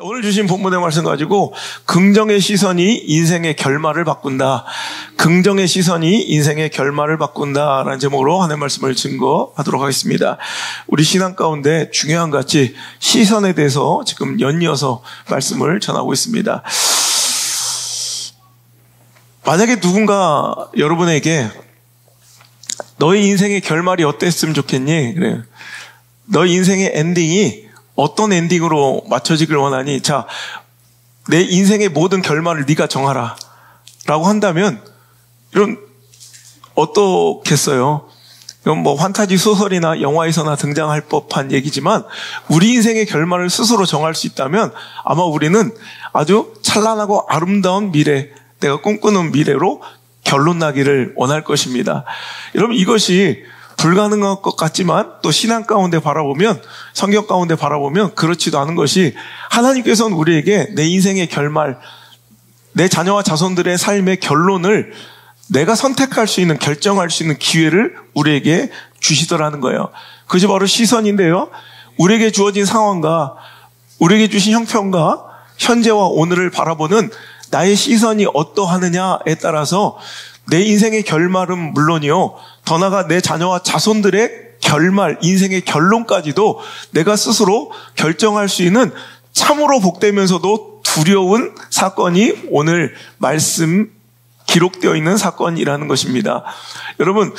오늘 주신 본문의 말씀 가지고 긍정의 시선이 인생의 결말을 바꾼다. 긍정의 시선이 인생의 결말을 바꾼다라는 제목으로 하나님의 말씀을 증거하도록 하겠습니다. 우리 신앙 가운데 중요한 가치 시선에 대해서 지금 연이어서 말씀을 전하고 있습니다. 만약에 누군가 여러분에게 너의 인생의 결말이 어땠으면 좋겠니? 그래요. 너의 인생의 엔딩이 어떤 엔딩으로 맞춰지길 원하니? 자, 내 인생의 모든 결말을 네가 정하라 라고 한다면 이런 어떻겠어요? 이건 뭐 판타지 소설이나 영화에서나 등장할 법한 얘기지만 우리 인생의 결말을 스스로 정할 수 있다면 아마 우리는 아주 찬란하고 아름다운 미래, 내가 꿈꾸는 미래로 결론 나기를 원할 것입니다. 여러분, 이것이 불가능한 것 같지만 또 신앙 가운데 바라보면, 성경 가운데 바라보면 그렇지도 않은 것이, 하나님께서는 우리에게 내 인생의 결말, 내 자녀와 자손들의 삶의 결론을 내가 선택할 수 있는, 결정할 수 있는 기회를 우리에게 주시더라는 거예요. 그것이 바로 시선인데요, 우리에게 주어진 상황과 우리에게 주신 형편과 현재와 오늘을 바라보는 나의 시선이 어떠하느냐에 따라서 내 인생의 결말은 물론이요, 더 나아가 내 자녀와 자손들의 결말, 인생의 결론까지도 내가 스스로 결정할 수 있는 참으로 복되면서도 두려운 사건이 오늘 말씀 기록되어 있는 사건이라는 것입니다. 여러분,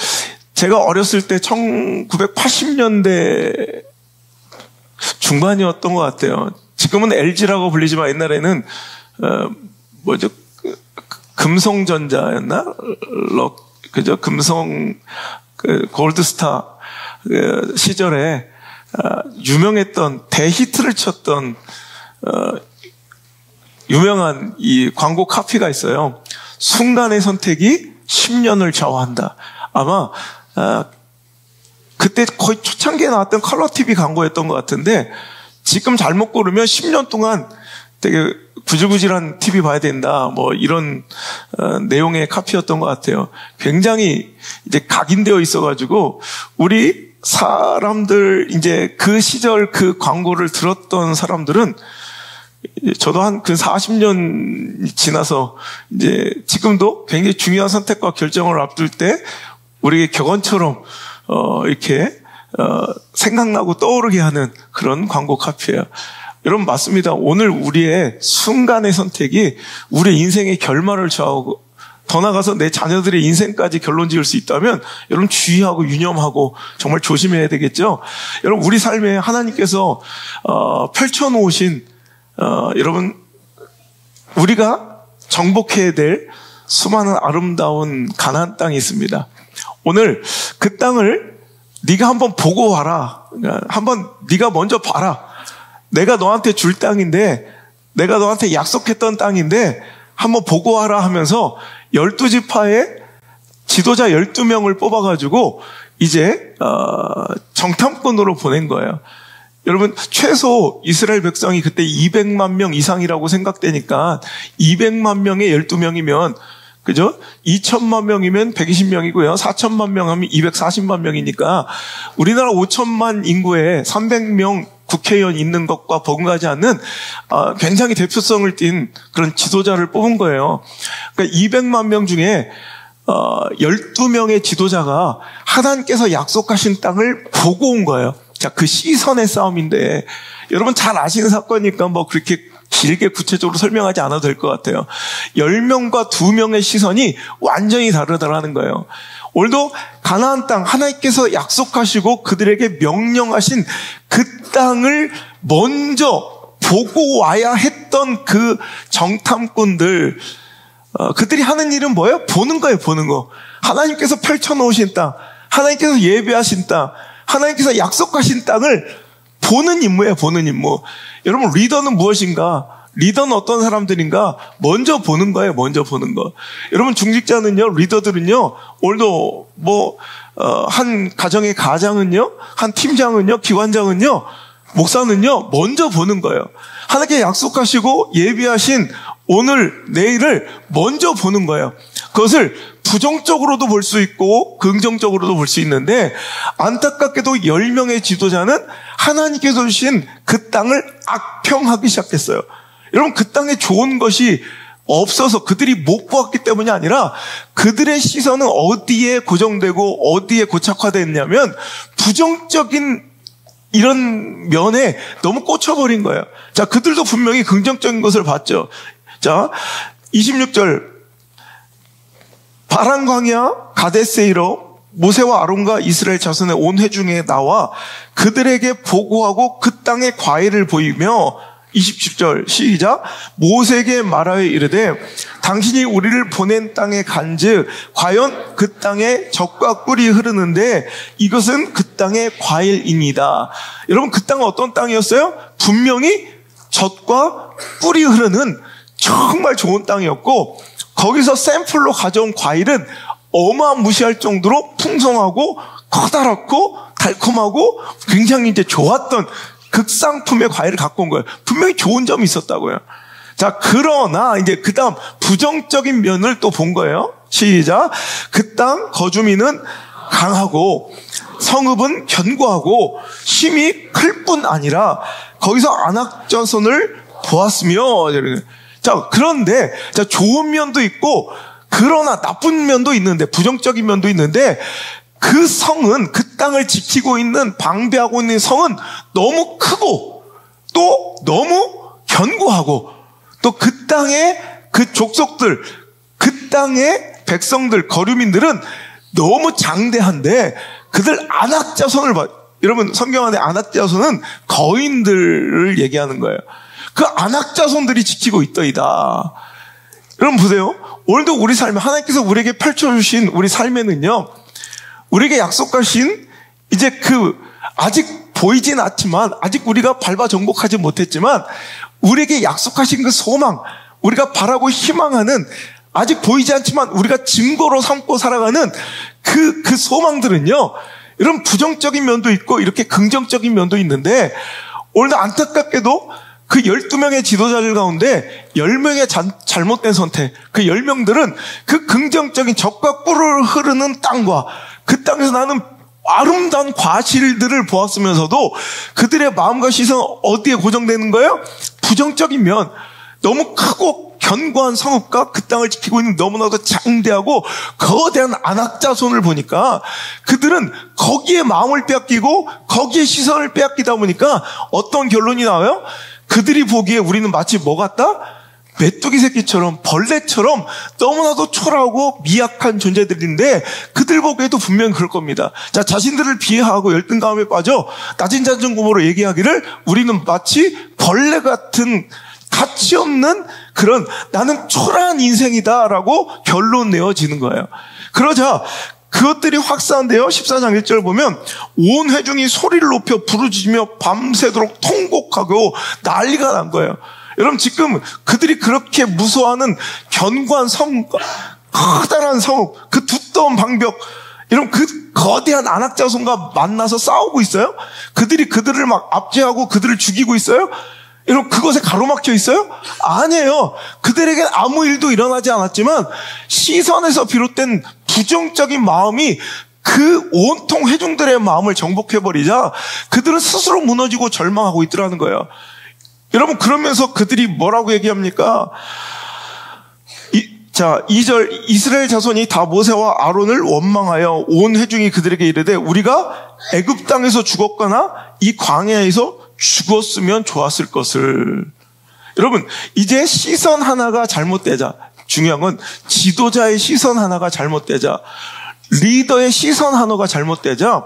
제가 어렸을 때 1980년대 중반이었던 것 같아요. 지금은 LG라고 불리지만 옛날에는 금성전자였나? 그죠? 골드스타 시절에 유명했던, 대히트를 쳤던 유명한 이 광고 카피가 있어요. 순간의 선택이 10년을 좌우한다. 아마 그때 거의 초창기에 나왔던 컬러 TV 광고였던 것 같은데, 지금 잘못 고르면 10년 동안 되게 구질구질한 TV 봐야 된다, 뭐 이런 내용의 카피였던 것 같아요. 굉장히 이제 각인되어 있어가지고 우리 사람들, 이제 그 시절 그 광고를 들었던 사람들은, 저도 한 그 40년 지나서 이제 지금도 굉장히 중요한 선택과 결정을 앞둘 때 우리에게 격언처럼 이렇게 생각나고 떠오르게 하는 그런 광고 카피예요. 여러분, 맞습니다. 오늘 우리의 순간의 선택이 우리의 인생의 결말을 좌우하고, 더 나아가서 내 자녀들의 인생까지 결론 지을 수 있다면 여러분, 주의하고 유념하고 정말 조심해야 되겠죠. 여러분, 우리 삶에 하나님께서 펼쳐놓으신 여러분, 우리가 정복해야 될 수많은 아름다운 가나안 땅이 있습니다. 오늘 그 땅을 네가 한번 보고 와라. 한번 네가 먼저 봐라. 내가 너한테 줄 땅인데, 내가 너한테 약속했던 땅인데 한번 보고 와라 하면서 12지파의 지도자 12명을 뽑아가지고 이제 정탐꾼으로 보낸 거예요. 여러분, 최소 이스라엘 백성이 그때 200만 명 이상이라고 생각되니까 200만 명에 12명이면, 그죠? 2천만 명이면 120명이고요. 4천만 명 하면 240만 명이니까 우리나라 5천만 인구에 300명 국회의원 있는 것과 버금가지 않는 굉장히 대표성을 띈 그런 지도자를 뽑은 거예요. 그러니까 200만 명 중에 12명의 지도자가 하나님께서 약속하신 땅을 보고 온 거예요. 자, 그 시선의 싸움인데, 여러분 잘 아시는 사건이니까 뭐 그렇게 길게 구체적으로 설명하지 않아도 될 것 같아요. 10명과 2명의 시선이 완전히 다르다라는 거예요. 오늘도 가나안 땅, 하나님께서 약속하시고 그들에게 명령하신 그 땅을 먼저 보고 와야 했던 그 정탐꾼들, 그들이 하는 일은 뭐예요? 보는 거예요, 보는 거. 하나님께서 펼쳐놓으신 땅, 하나님께서 예배하신 땅, 하나님께서 약속하신 땅을 보는 임무예요, 보는 임무. 여러분, 리더는 무엇인가? 리더는 어떤 사람들인가? 먼저 보는 거예요, 먼저 보는 거. 여러분, 중직자는요, 리더들은요, 오늘도 한 가정의 가장은요, 한 팀장은요, 기관장은요, 목사는요, 먼저 보는 거예요. 하나님께 약속하시고 예비하신 오늘, 내일을 먼저 보는 거예요. 그것을 부정적으로도 볼 수 있고 긍정적으로도 볼 수 있는데, 안타깝게도 10명의 지도자는 하나님께서 주신 그 땅을 악평하기 시작했어요. 여러분, 그 땅에 좋은 것이 없어서 그들이 못 보았기 때문이 아니라 그들의 시선은 어디에 고정되고 어디에 고착화되어 있냐면 부정적인 이런 면에 너무 꽂혀버린 거예요. 자, 그들도 분명히 긍정적인 것을 봤죠. 자, 26절. 바란 광야 가데스에이로 모세와 아론과 이스라엘 자손의 온 회중에 나와 그들에게 보고하고 그 땅의 과일을 보이며 27절 시작. 모세에게 말하여 이르되 당신이 우리를 보낸 땅에 간즉 과연 그 땅에 젖과 꿀이 흐르는데 이것은 그 땅의 과일이니이다. 여러분, 그 땅은 어떤 땅이었어요? 분명히 젖과 꿀이 흐르는 정말 좋은 땅이었고 거기서 샘플로 가져온 과일은 어마무시할 정도로 풍성하고 커다랗고 달콤하고 굉장히 이제 좋았던 극상품의 과일을 갖고 온 거예요. 분명히 좋은 점이 있었다고요. 자, 그러나 이제 그 다음 부정적인 면을 또 본 거예요. 시작. 그 땅 거주민은 강하고 성읍은 견고하고 힘이 클 뿐 아니라 거기서 안악자손을 보았으며. 자, 그런데 자, 좋은 면도 있고 그러나 나쁜 면도 있는데 부정적인 면도 있는데 그 성은 그 땅을 지키고 있는 방배하고 있는 성은 너무 크고 또 너무 견고하고 또 그 땅의 그 족속들 그 땅의 백성들 거류민들은 너무 장대한데 그들 안악자손을 봐. 여러분, 성경 안에 안악자손은 거인들을 얘기하는 거예요. 그 안악자손들이 지키고 있더이다. 여러분 보세요. 오늘도 우리 삶에 하나님께서 우리에게 펼쳐주신 우리 삶에는요, 우리에게 약속하신 이제 그 아직 보이진 않지만 아직 우리가 밟아 정복하지 못했지만 우리에게 약속하신 그 소망, 우리가 바라고 희망하는 아직 보이지 않지만 우리가 증거로 삼고 살아가는 그 소망들은요, 이런 부정적인 면도 있고 이렇게 긍정적인 면도 있는데 오늘도 안타깝게도 그 12명의 지도자들 가운데 10명의 잘못된 선택, 그 10명들은 그 긍정적인 젖과 꿀을 흐르는 땅과 그 땅에서 나는 아름다운 과실들을 보았으면서도 그들의 마음과 시선은 어디에 고정되는 거예요? 부정적인 면, 너무 크고 견고한 성읍과 그 땅을 지키고 있는 너무나도 장대하고 거대한 안악자손을 보니까 그들은 거기에 마음을 빼앗기고 거기에 시선을 빼앗기다 보니까 어떤 결론이 나와요? 그들이 보기에 우리는 마치 뭐 같다? 메뚜기 새끼처럼 벌레처럼 너무나도 초라하고 미약한 존재들인데 그들 보기에도 분명히 그럴 겁니다. 자, 자신들을 비하하고 열등감에 빠져 낮은 자존감으로 얘기하기를 우리는 마치 벌레 같은 가치 없는 그런 나는 초라한 인생이다라고 결론 내어지는 거예요. 그러자 그것들이 확산되어 14장 1절 보면 온 회중이 소리를 높여 부르짖으며 밤새도록 통곡하고 난리가 난 거예요. 여러분, 지금 그들이 그렇게 무서워하는 견고한 성읍, 커다란 성읍, 그 두꺼운 방벽, 여러분 그 거대한 안악자손과 만나서 싸우고 있어요? 그들이 그들을 막 압제하고 그들을 죽이고 있어요? 여러분, 그것에 가로막혀 있어요? 아니에요. 그들에겐 아무 일도 일어나지 않았지만 시선에서 비롯된 부정적인 마음이 그 온통 회중들의 마음을 정복해버리자 그들은 스스로 무너지고 절망하고 있더라는 거예요. 여러분, 그러면서 그들이 뭐라고 얘기합니까? 자, 2절 이스라엘 자손이 다 모세와 아론을 원망하여 온 회중이 그들에게 이르되 우리가 애굽 땅에서 죽었거나 이 광야에서 죽었으면 좋았을 것을. 여러분, 이제 시선 하나가 잘못되자, 중요한 건 지도자의 시선 하나가 잘못되자, 리더의 시선 하나가 잘못되자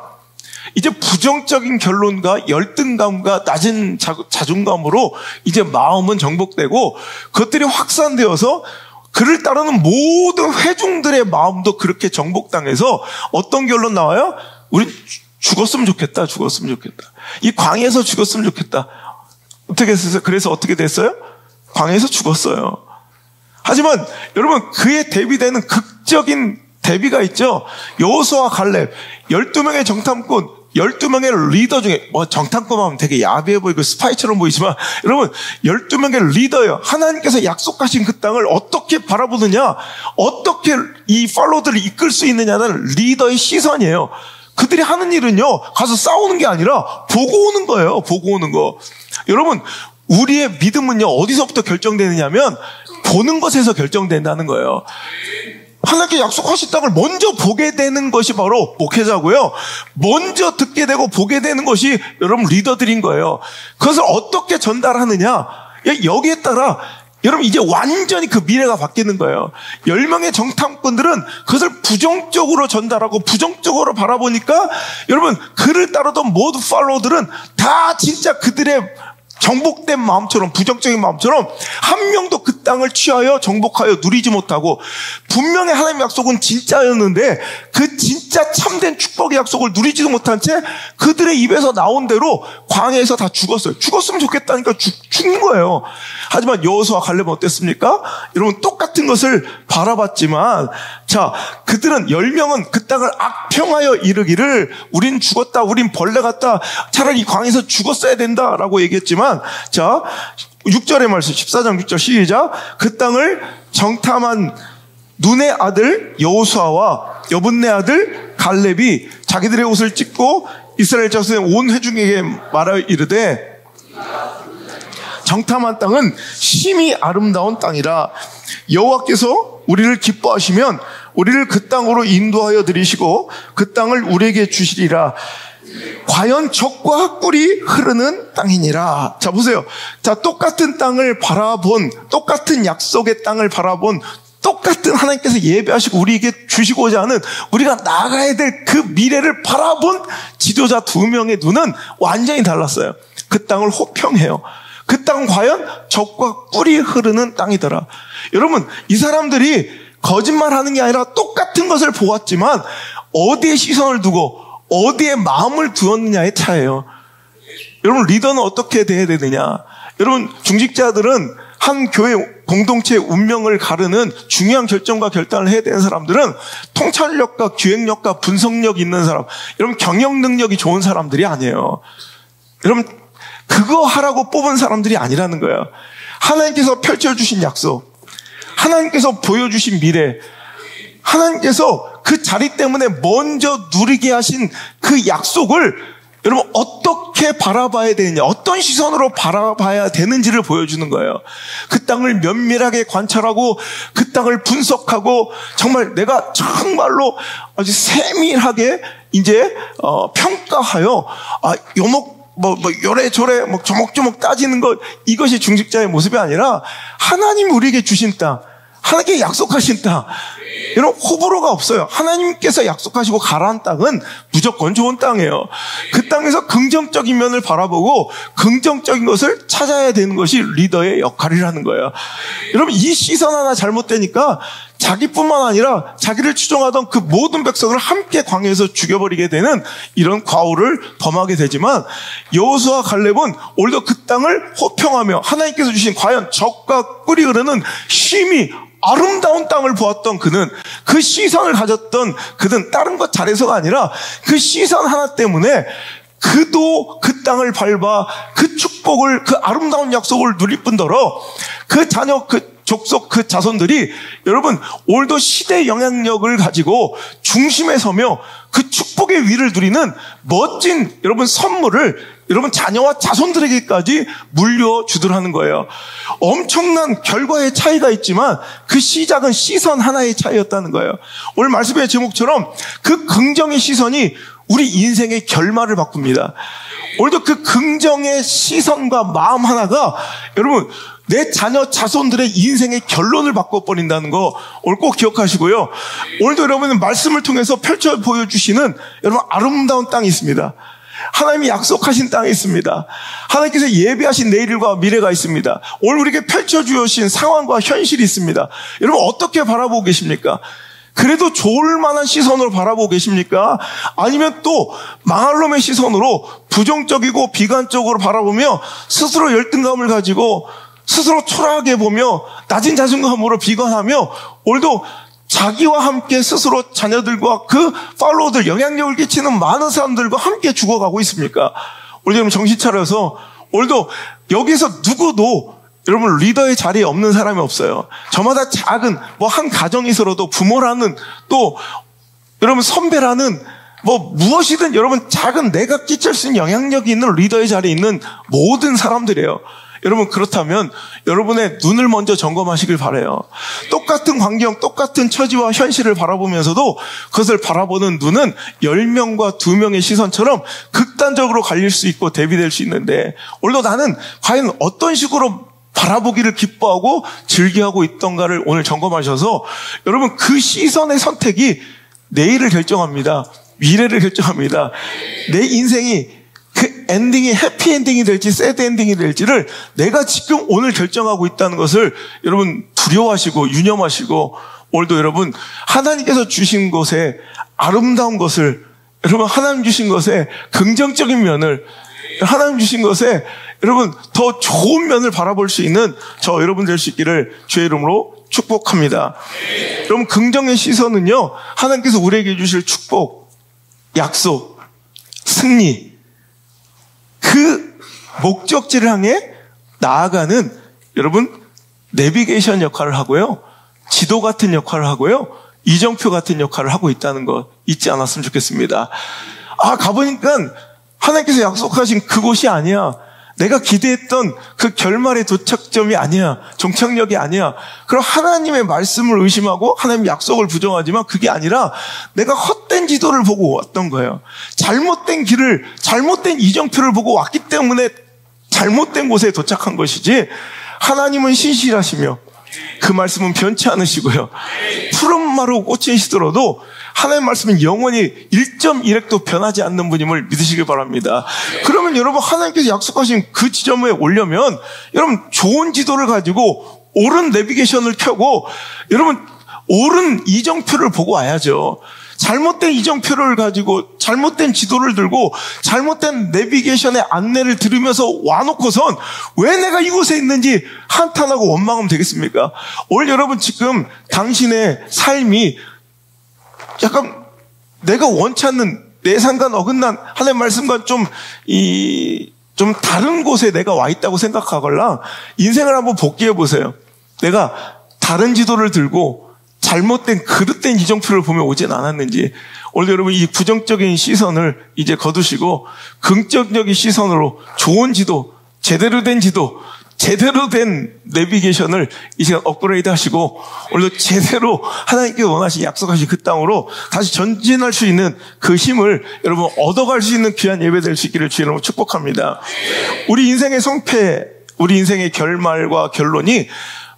이제 부정적인 결론과 열등감과 낮은 자존감으로 이제 마음은 정복되고 그것들이 확산되어서 그를 따르는 모든 회중들의 마음도 그렇게 정복당해서 어떤 결론 나와요? 우리 죽었으면 좋겠다. 이 광야에서 죽었으면 좋겠다. 어떻게 했어요? 그래서 어떻게 됐어요? 광야에서 죽었어요. 하지만 여러분, 그에 대비되는 극적인 대비가 있죠. 여호수아와 갈렙, 12명의 정탐꾼, 12명의 리더 중에, 정탐꾼 하면 되게 야비해 보이고 스파이처럼 보이지만, 여러분, 12명의 리더예요. 하나님께서 약속하신 그 땅을 어떻게 바라보느냐, 어떻게 이 팔로우들을 이끌 수 있느냐는 리더의 시선이에요. 그들이 하는 일은요, 가서 싸우는 게 아니라 보고 오는 거예요. 보고 오는 거. 여러분, 우리의 믿음은요, 어디서부터 결정되느냐면 보는 것에서 결정된다는 거예요. 하나님께 약속하신 땅을 먼저 보게 되는 것이 바로 목회자고요. 먼저 듣게 되고 보게 되는 것이 여러분 리더들인 거예요. 그것을 어떻게 전달하느냐, 여기에 따라 여러분 이제 완전히 그 미래가 바뀌는 거예요. 10명의 정탐꾼들은 그것을 부정적으로 전달하고 부정적으로 바라보니까 여러분 그를 따르던 모두 팔로워들은 다 진짜 그들의 정복된 마음처럼, 부정적인 마음처럼 한 명도 그 땅을 취하여 정복하여 누리지 못하고, 분명히 하나님의 약속은 진짜였는데 그 진짜 참된 축복의 약속을 누리지도 못한 채 그들의 입에서 나온 대로 광야에서 다 죽었어요. 죽었으면 좋겠다니까 죽는 거예요. 하지만 여호수아 갈렙은 어땠습니까? 여러분 똑같은 것을 바라봤지만, 자, 그들은 10명은 그 땅을 악평하여 이르기를 우린 죽었다, 우린 벌레 같다, 차라리 광야에서 죽었어야 된다라고 얘기했지만, 자, 6절의 말씀, 14장 6절 시작. 그 땅을 정탐한 눈의 아들 여호수아와 여분네 아들 갈렙이 자기들의 옷을 찢고 이스라엘 자손의 온 회중에게 말하여 이르되, 정탐한 땅은 심히 아름다운 땅이라. 여호와께서 우리를 기뻐하시면 우리를 그 땅으로 인도하여 들이시고 그 땅을 우리에게 주시리라. 과연 적과 꿀이 흐르는 땅이니라. 자, 보세요. 자, 똑같은 땅을 바라본, 똑같은 약속의 땅을 바라본, 똑같은 하나님께서 예배하시고 우리에게 주시고자 하는, 우리가 나가야 될 그 미래를 바라본 지도자 2명의 눈은 완전히 달랐어요. 그 땅을 호평해요. 그 땅은 과연 적과 꿀이 흐르는 땅이더라. 여러분, 이 사람들이 거짓말하는 게 아니라 똑같은 것을 보았지만 어디에 시선을 두고 어디에 마음을 두었느냐의 차이예요. 여러분, 리더는 어떻게 돼야 되느냐? 여러분, 중직자들은 한 교회 공동체의 운명을 가르는 중요한 결정과 결단을 해야 되는 사람들은 통찰력과 기획력과 분석력이 있는 사람, 여러분 경영 능력이 좋은 사람들이 아니에요. 여러분, 그거 하라고 뽑은 사람들이 아니라는 거예요. 하나님께서 펼쳐주신 약속, 하나님께서 보여주신 미래, 하나님께서 그 자리 때문에 먼저 누리게 하신 그 약속을 여러분 어떻게 바라봐야 되느냐, 어떤 시선으로 바라봐야 되는지를 보여주는 거예요. 그 땅을 면밀하게 관찰하고 그 땅을 분석하고 정말 내가 정말로 아주 세밀하게 이제 평가하여 요목 요래저래 조목조목 따지는 것, 이것이 중직자의 모습이 아니라 하나님 우리에게 주신 땅, 하나님께 약속하신 땅, 여러분 호불호가 없어요. 하나님께서 약속하시고 가라한 땅은 무조건 좋은 땅이에요. 그 땅에서 긍정적인 면을 바라보고 긍정적인 것을 찾아야 되는 것이 리더의 역할이라는 거예요. 여러분, 이 시선 하나 잘못되니까 자기뿐만 아니라 자기를 추종하던 그 모든 백성을 함께 광야에서 죽여버리게 되는 이런 과오를 범하게 되지만, 여호수아 갈렙은 오히려 그 땅을 호평하며 하나님께서 주신 과연 적과 꿀이 흐르는 심히 아름다운 땅을 보았던 그는, 그 시선을 가졌던 그는 다른 것 잘해서가 아니라 그 시선 하나 때문에 그도 그 땅을 밟아 그 축복을, 그 아름다운 약속을 누릴 뿐더러 그 자녀, 그 족속, 그 자손들이 여러분 오늘도 시대의 영향력을 가지고 중심에 서며 그 축복의 위를 누리는 멋진 여러분 선물을 여러분 자녀와 자손들에게까지 물려주더라는 거예요. 엄청난 결과의 차이가 있지만 그 시작은 시선 하나의 차이였다는 거예요. 오늘 말씀의 제목처럼 그 긍정의 시선이 우리 인생의 결말을 바꿉니다. 오늘도 그 긍정의 시선과 마음 하나가 여러분 내 자녀 자손들의 인생의 결론을 바꿔버린다는 거 오늘 꼭 기억하시고요. 오늘도 여러분은 말씀을 통해서 펼쳐 보여주시는 여러분 아름다운 땅이 있습니다. 하나님이 약속하신 땅이 있습니다. 하나님께서 예비하신 내일과 미래가 있습니다. 오늘 우리에게 펼쳐주신 상황과 현실이 있습니다. 여러분 어떻게 바라보고 계십니까? 그래도 좋을 만한 시선으로 바라보고 계십니까? 아니면 또 망할 놈의 시선으로 부정적이고 비관적으로 바라보며 스스로 열등감을 가지고 스스로 초라하게 보며 낮은 자존감으로 비관하며 오늘도 자기와 함께 스스로 자녀들과 그 팔로워들, 영향력을 끼치는 많은 사람들과 함께 죽어가고 있습니까? 오늘 여러분 정신 차려서 오늘도 여기서 누구도 여러분 리더의 자리에 없는 사람이 없어요. 저마다 작은 한 가정에서라도 부모라는 또 여러분 선배라는 무엇이든 여러분 작은 내가 끼칠 수 있는 영향력이 있는 리더의 자리에 있는 모든 사람들이에요. 여러분 그렇다면 여러분의 눈을 먼저 점검하시길 바라요. 똑같은 환경, 똑같은 처지와 현실을 바라보면서도 그것을 바라보는 눈은 10명과 2명의 시선처럼 극단적으로 갈릴 수 있고 대비될 수 있는데 오늘도 나는 과연 어떤 식으로 바라보기를 기뻐하고 즐겨하고 있던가를 오늘 점검하셔서 여러분 그 시선의 선택이 내일을 결정합니다. 미래를 결정합니다. 내 인생이 그 엔딩이 해피 엔딩이 될지 새드 엔딩이 될지를 내가 지금 오늘 결정하고 있다는 것을 여러분 두려워하시고 유념하시고 오늘도 여러분 하나님께서 주신 것에 아름다운 것을 여러분 하나님 주신 것에 긍정적인 면을 하나님 주신 것에 여러분 더 좋은 면을 바라볼 수 있는 저 여러분 될 수 있기를 주의 이름으로 축복합니다. 여러분 긍정의 시선은요 하나님께서 우리에게 주실 축복, 약속, 승리 그 목적지를 향해 나아가는 여러분 내비게이션 역할을 하고요. 지도 같은 역할을 하고요. 이정표 같은 역할을 하고 있다는 거 잊지 않았으면 좋겠습니다. 가보니까 하나님께서 약속하신 그곳이 아니야. 내가 기대했던 그 결말의 도착점이 아니야. 종착역이 아니야. 그럼 하나님의 말씀을 의심하고 하나님의 약속을 부정하지만 그게 아니라 내가 헛된 지도를 보고 왔던 거예요. 잘못된 길을, 잘못된 이정표를 보고 왔기 때문에 잘못된 곳에 도착한 것이지 하나님은 신실하시며 그 말씀은 변치 않으시고요. 푸른 마루 꽃이 시들어도 하나님의 말씀은 영원히 1.1획도 변하지 않는 분임을 믿으시길 바랍니다. 그러면 여러분 하나님께서 약속하신 그 지점에 오려면 여러분 좋은 지도를 가지고 옳은 내비게이션을 켜고 여러분 옳은 이정표를 보고 와야죠. 잘못된 이정표를 가지고 잘못된 지도를 들고 잘못된 내비게이션의 안내를 들으면서 와놓고선 왜 내가 이곳에 있는지 한탄하고 원망하면 되겠습니까? 오늘 여러분 지금 당신의 삶이 약간 내가 원치 않는 내 상관 어긋난 하나님의 말씀과 좀 다른 곳에 내가 와 있다고 생각하거나 인생을 한번 복귀해 보세요. 내가 다른 지도를 들고 잘못된 그릇된 이정표를 보며 오진 않았는지 오늘 여러분 이 부정적인 시선을 이제 거두시고 긍정적인 시선으로 좋은 지도, 제대로 된 지도, 제대로 된 내비게이션을 이 시간 업그레이드 하시고 오늘도 제대로 하나님께 원하신 약속하신 그 땅으로 다시 전진할 수 있는 그 힘을 여러분 얻어갈 수 있는 귀한 예배 될 수 있기를 주님으로 축복합니다. 우리 인생의 성패, 우리 인생의 결말과 결론이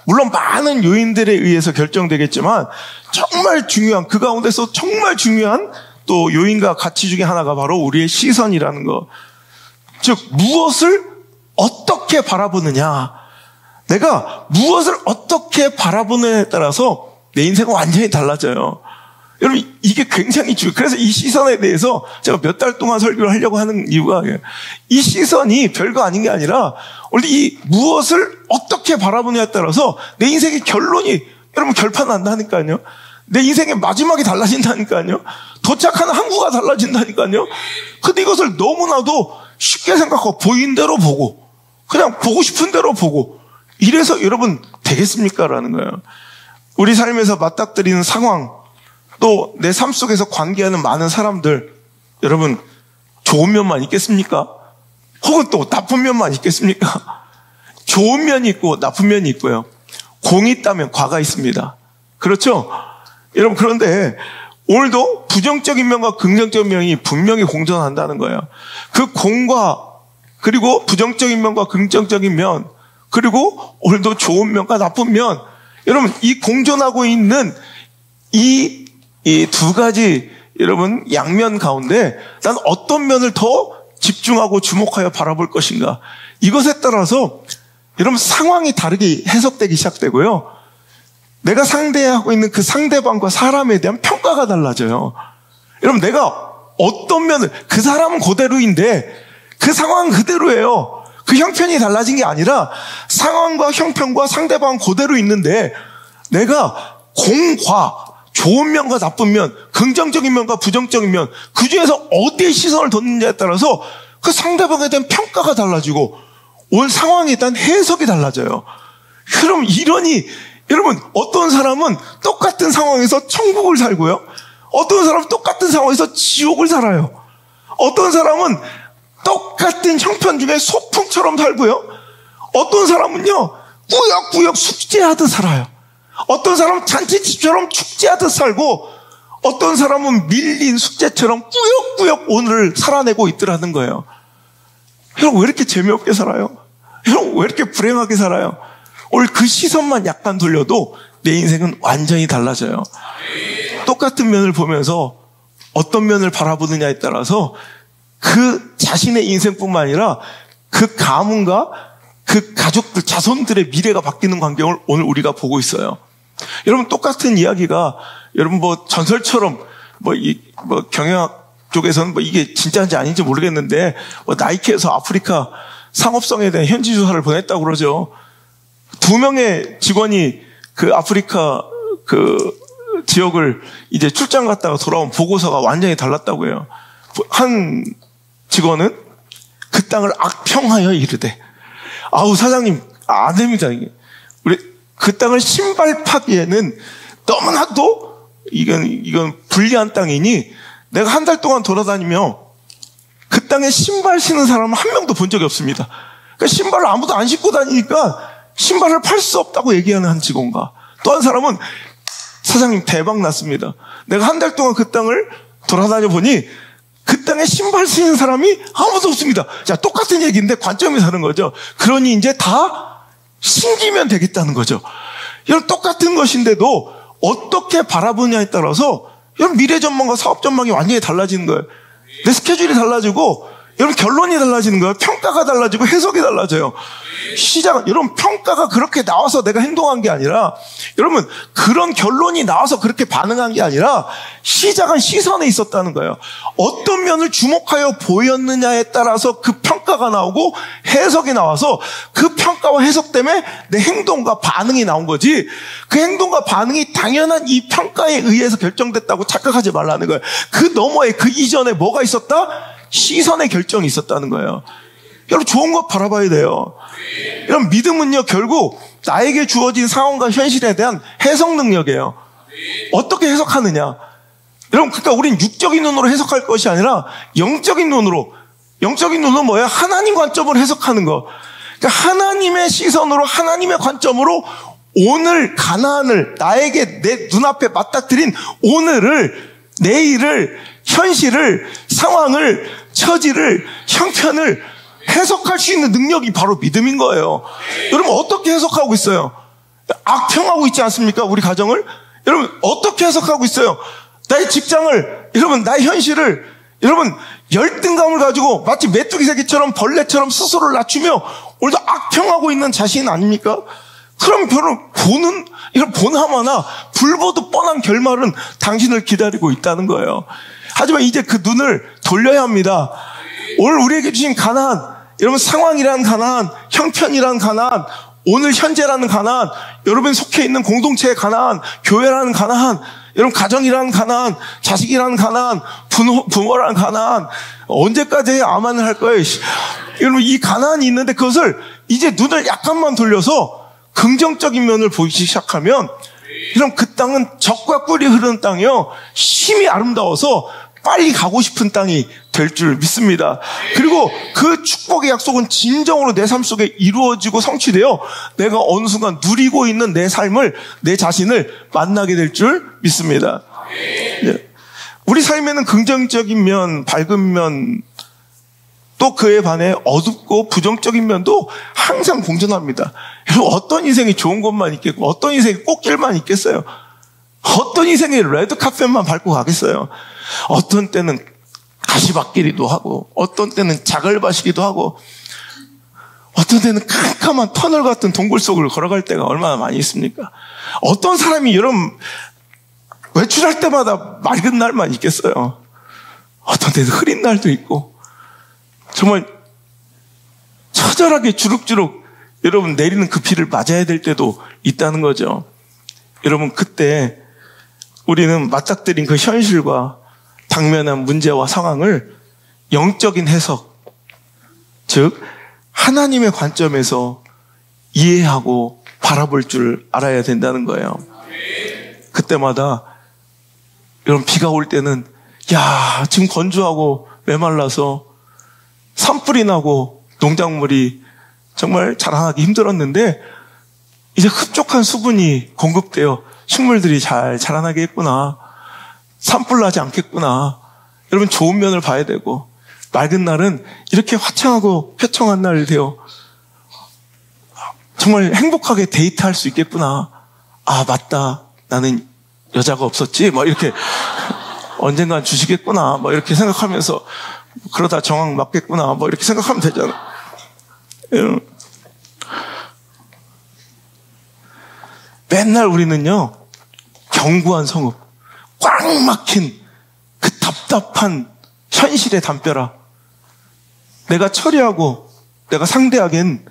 물론 많은 요인들에 의해서 결정되겠지만 정말 중요한 그 가운데서 정말 중요한 또 요인과 가치 중에 하나가 바로 우리의 시선이라는 것. 즉 무엇을 어떻게 바라보느냐, 내가 무엇을 어떻게 바라보느냐에 따라서 내 인생은 완전히 달라져요. 여러분 이게 굉장히 중요해요. 그래서 이 시선에 대해서 제가 몇 달 동안 설교를 하려고 하는 이유가 이 시선이 별거 아닌 게 아니라 원래 이 무엇을 어떻게 바라보느냐에 따라서 내 인생의 결론이 여러분 결판난다니까요. 내 인생의 마지막이 달라진다니까요. 도착하는 항구가 달라진다니까요. 근데 이것을 너무나도 쉽게 생각하고 보인 대로 보고 그냥 보고 싶은 대로 보고 이래서 여러분 되겠습니까? 라는 거예요. 우리 삶에서 맞닥뜨리는 상황 또 내 삶 속에서 관계하는 많은 사람들 여러분 좋은 면만 있겠습니까? 혹은 또 나쁜 면만 있겠습니까? 좋은 면이 있고 나쁜 면이 있고요. 공이 있다면 과가 있습니다. 그렇죠? 여러분 그런데 오늘도 부정적인 면과 긍정적인 면이 분명히 공존한다는 거예요. 그 공과 그리고 부정적인 면과 긍정적인 면 그리고 오늘도 좋은 면과 나쁜 면 여러분 이 공존하고 있는 이 두 가지 여러분 양면 가운데 난 어떤 면을 더 집중하고 주목하여 바라볼 것인가 이것에 따라서 여러분 상황이 다르게 해석되기 시작되고요. 내가 상대하고 있는 그 상대방과 사람에 대한 평가가 달라져요. 여러분 내가 어떤 면을 그 사람은 그대로인데 그 상황은 그대로예요. 그 형편이 달라진 게 아니라 상황과 형편과 상대방은 그대로 있는데 내가 공과 좋은 면과 나쁜 면, 긍정적인 면과 부정적인 면, 그 중에서 어디에 시선을 뒀느냐에 따라서 그 상대방에 대한 평가가 달라지고 온 상황에 대한 해석이 달라져요. 그럼 이러니 여러분 어떤 사람은 똑같은 상황에서 천국을 살고요. 어떤 사람은 똑같은 상황에서 지옥을 살아요. 어떤 사람은 똑같은 형편 중에 소풍처럼 살고요. 어떤 사람은요, 꾸역꾸역 숙제하듯 살아요. 어떤 사람은 잔치집처럼 축제하듯 살고, 어떤 사람은 밀린 숙제처럼 꾸역꾸역 오늘을 살아내고 있더라는 거예요. 여러분, 왜 이렇게 재미없게 살아요? 여러분, 왜 이렇게 불행하게 살아요? 오늘 그 시선만 약간 돌려도 내 인생은 완전히 달라져요. 똑같은 면을 보면서 어떤 면을 바라보느냐에 따라서 그 자신의 인생뿐만 아니라 그 가문과 그 가족들, 자손들의 미래가 바뀌는 광경을 오늘 우리가 보고 있어요. 여러분, 똑같은 이야기가 여러분 뭐 전설처럼 뭐 경영학 쪽에서는 뭐 이게 진짜인지 아닌지 모르겠는데 뭐 나이키에서 아프리카 상업성에 대한 현지 조사를 보냈다고 그러죠. 2명의 직원이 그 아프리카 그 지역을 이제 출장 갔다가 돌아온 보고서가 완전히 달랐다고 해요. 한 직원은 그 땅을 악평하여 이르되, 아우 사장님 안 됩니다. 우리 그 땅을 신발 파기에는 너무나도 이건 불리한 땅이니 내가 한 달 동안 돌아다니며 그 땅에 신발 신는 사람은 한 명도 본 적이 없습니다. 그러니까 신발을 아무도 안 신고 다니니까 신발을 팔 수 없다고 얘기하는 한 직원과, 또 한 사람은 사장님 대박 났습니다. 내가 한 달 동안 그 땅을 돌아다녀 보니 그 땅에 신발 신는 사람이 아무도 없습니다. 자, 똑같은 얘기인데 관점이 다른 거죠. 그러니 이제 다 신기면 되겠다는 거죠. 여러분, 똑같은 것인데도 어떻게 바라보냐에 따라서 여러분 미래 전망과 사업 전망이 완전히 달라지는 거예요. 내 스케줄이 달라지고 여러분 결론이 달라지는 거예요. 평가가 달라지고 해석이 달라져요. 시작은 여러분 평가가 그렇게 나와서 내가 행동한 게 아니라, 여러분 그런 결론이 나와서 그렇게 반응한 게 아니라 시작은 시선에 있었다는 거예요. 어떤 면을 주목하여 보였느냐에 따라서 그 평가가 나오고 해석이 나와서 그 평가와 해석 때문에 내 행동과 반응이 나온 거지, 그 행동과 반응이 당연한 이 평가에 의해서 결정됐다고 착각하지 말라는 거예요. 그 너머에 그 이전에 뭐가 있었다? 시선의 결정이 있었다는 거예요. 여러분 좋은 것 바라봐야 돼요. 여러분 믿음은요 결국 나에게 주어진 상황과 현실에 대한 해석 능력이에요. 어떻게 해석하느냐. 여러분 그러니까 우리는 육적인 눈으로 해석할 것이 아니라 영적인 눈으로. 영적인 눈은 뭐예요? 하나님 관점으로 해석하는 거. 그러니까 하나님의 시선으로, 하나님의 관점으로 오늘 가나안을, 나에게 내 눈앞에 맞닥뜨린 오늘을, 내일을, 현실을, 상황을, 처지를, 형편을 해석할 수 있는 능력이 바로 믿음인 거예요. 여러분 어떻게 해석하고 있어요? 악평하고 있지 않습니까? 우리 가정을. 여러분 어떻게 해석하고 있어요? 나의 직장을, 여러분 나의 현실을, 여러분 열등감을 가지고 마치 메뚜기 새끼처럼 벌레처럼 스스로를 낮추며 오늘도 악평하고 있는 자신 아닙니까? 그럼 여러분 이런 보나마나 불보듯 뻔한 결말은 당신을 기다리고 있다는 거예요. 하지만 이제 그 눈을 돌려야 합니다. 오늘 우리에게 주신 가나안, 여러분 상황이라는 가나안, 형편이라는 가나안, 오늘 현재라는 가나안, 여러분 속해 있는 공동체의 가나안, 교회라는 가나안, 여러분 가정이라는 가나안, 자식이라는 가나안, 부모라는 가나안, 언제까지 아만을 할 거예요? 여러분 이 가나안이 있는데 그것을 이제 눈을 약간만 돌려서 긍정적인 면을 보이기 시작하면, 그럼 그 땅은 젖과 꿀이 흐르는 땅이요, 힘이 아름다워서 빨리 가고 싶은 땅이 될 줄 믿습니다. 그리고 그 축복의 약속은 진정으로 내 삶 속에 이루어지고 성취되어 내가 어느 순간 누리고 있는 내 삶을, 내 자신을 만나게 될 줄 믿습니다. 네. 우리 삶에는 긍정적인 면, 밝은 면, 또 그에 반해 어둡고 부정적인 면도 항상 공존합니다. 여러분 어떤 인생이 좋은 것만 있겠고 어떤 인생이 꽃길만 있겠어요? 어떤 인생이 레드카펫만 밟고 가겠어요? 어떤 때는 가시밭길이도 하고 어떤 때는 자글밭이기도 하고 어떤 때는 캄캄한 터널 같은 동굴 속을 걸어갈 때가 얼마나 많이 있습니까? 어떤 사람이 여러분 외출할 때마다 맑은 날만 있겠어요? 어떤 때는 흐린 날도 있고 정말 처절하게 주룩주룩 여러분 내리는 그 비를 맞아야 될 때도 있다는 거죠. 여러분 그때 우리는 맞닥뜨린 그 현실과 당면한 문제와 상황을 영적인 해석, 즉 하나님의 관점에서 이해하고 바라볼 줄 알아야 된다는 거예요. 그때마다 여러분, 비가 올 때는, 야, 지금 건조하고 메말라서 산불이 나고 농작물이 정말 자라나기 힘들었는데, 이제 흡족한 수분이 공급되어 식물들이 잘 자라나겠구나. 산불 나지 않겠구나. 여러분, 좋은 면을 봐야 되고, 맑은 날은 이렇게 화창하고 쾌청한 날이 되어 정말 행복하게 데이트할 수 있겠구나. 아, 맞다. 나는 여자가 없었지. 뭐 이렇게 언젠간 주시겠구나. 뭐 이렇게 생각하면서 그러다 정황 맞겠구나. 뭐 이렇게 생각하면 되잖아. 맨날 우리는요, 견고한 성읍, 꽉 막힌 그 답답한 현실의 담벼락, 내가 처리하고 내가 상대하기엔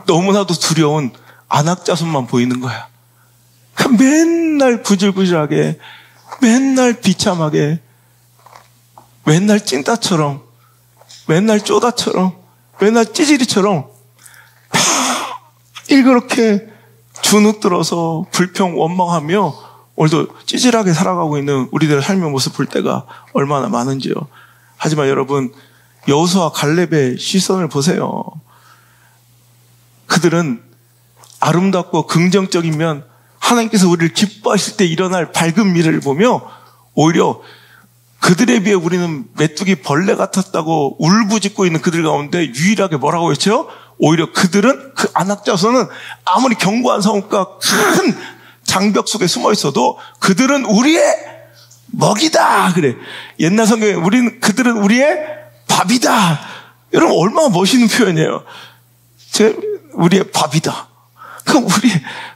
너무나도 두려운 안악자손만 보이는 거야. 맨날 구질구질하게, 맨날 비참하게, 맨날 찐따처럼, 맨날 쪼다처럼, 맨날 찌질이처럼 매일 그렇게 주눅 들어서 불평 원망하며 오늘도 찌질하게 살아가고 있는 우리들의 삶의 모습 볼 때가 얼마나 많은지요. 하지만 여러분, 여호수아 갈렙의 시선을 보세요. 그들은 아름답고 긍정적이면 하나님께서 우리를 기뻐하실 때 일어날 밝은 미래를 보며 오히려 그들에 비해 우리는 메뚜기 벌레 같았다고 울부짖고 있는 그들 가운데 유일하게 뭐라고 했죠? 오히려 그들은, 그 안악자손은 아무리 견고한 성읍과 큰 장벽 속에 숨어 있어도 그들은 우리의 먹이다. 그래. 옛날 성경에 그들은 우리의 밥이다. 여러분, 얼마나 멋있는 표현이에요. 우리의 밥이다. 그럼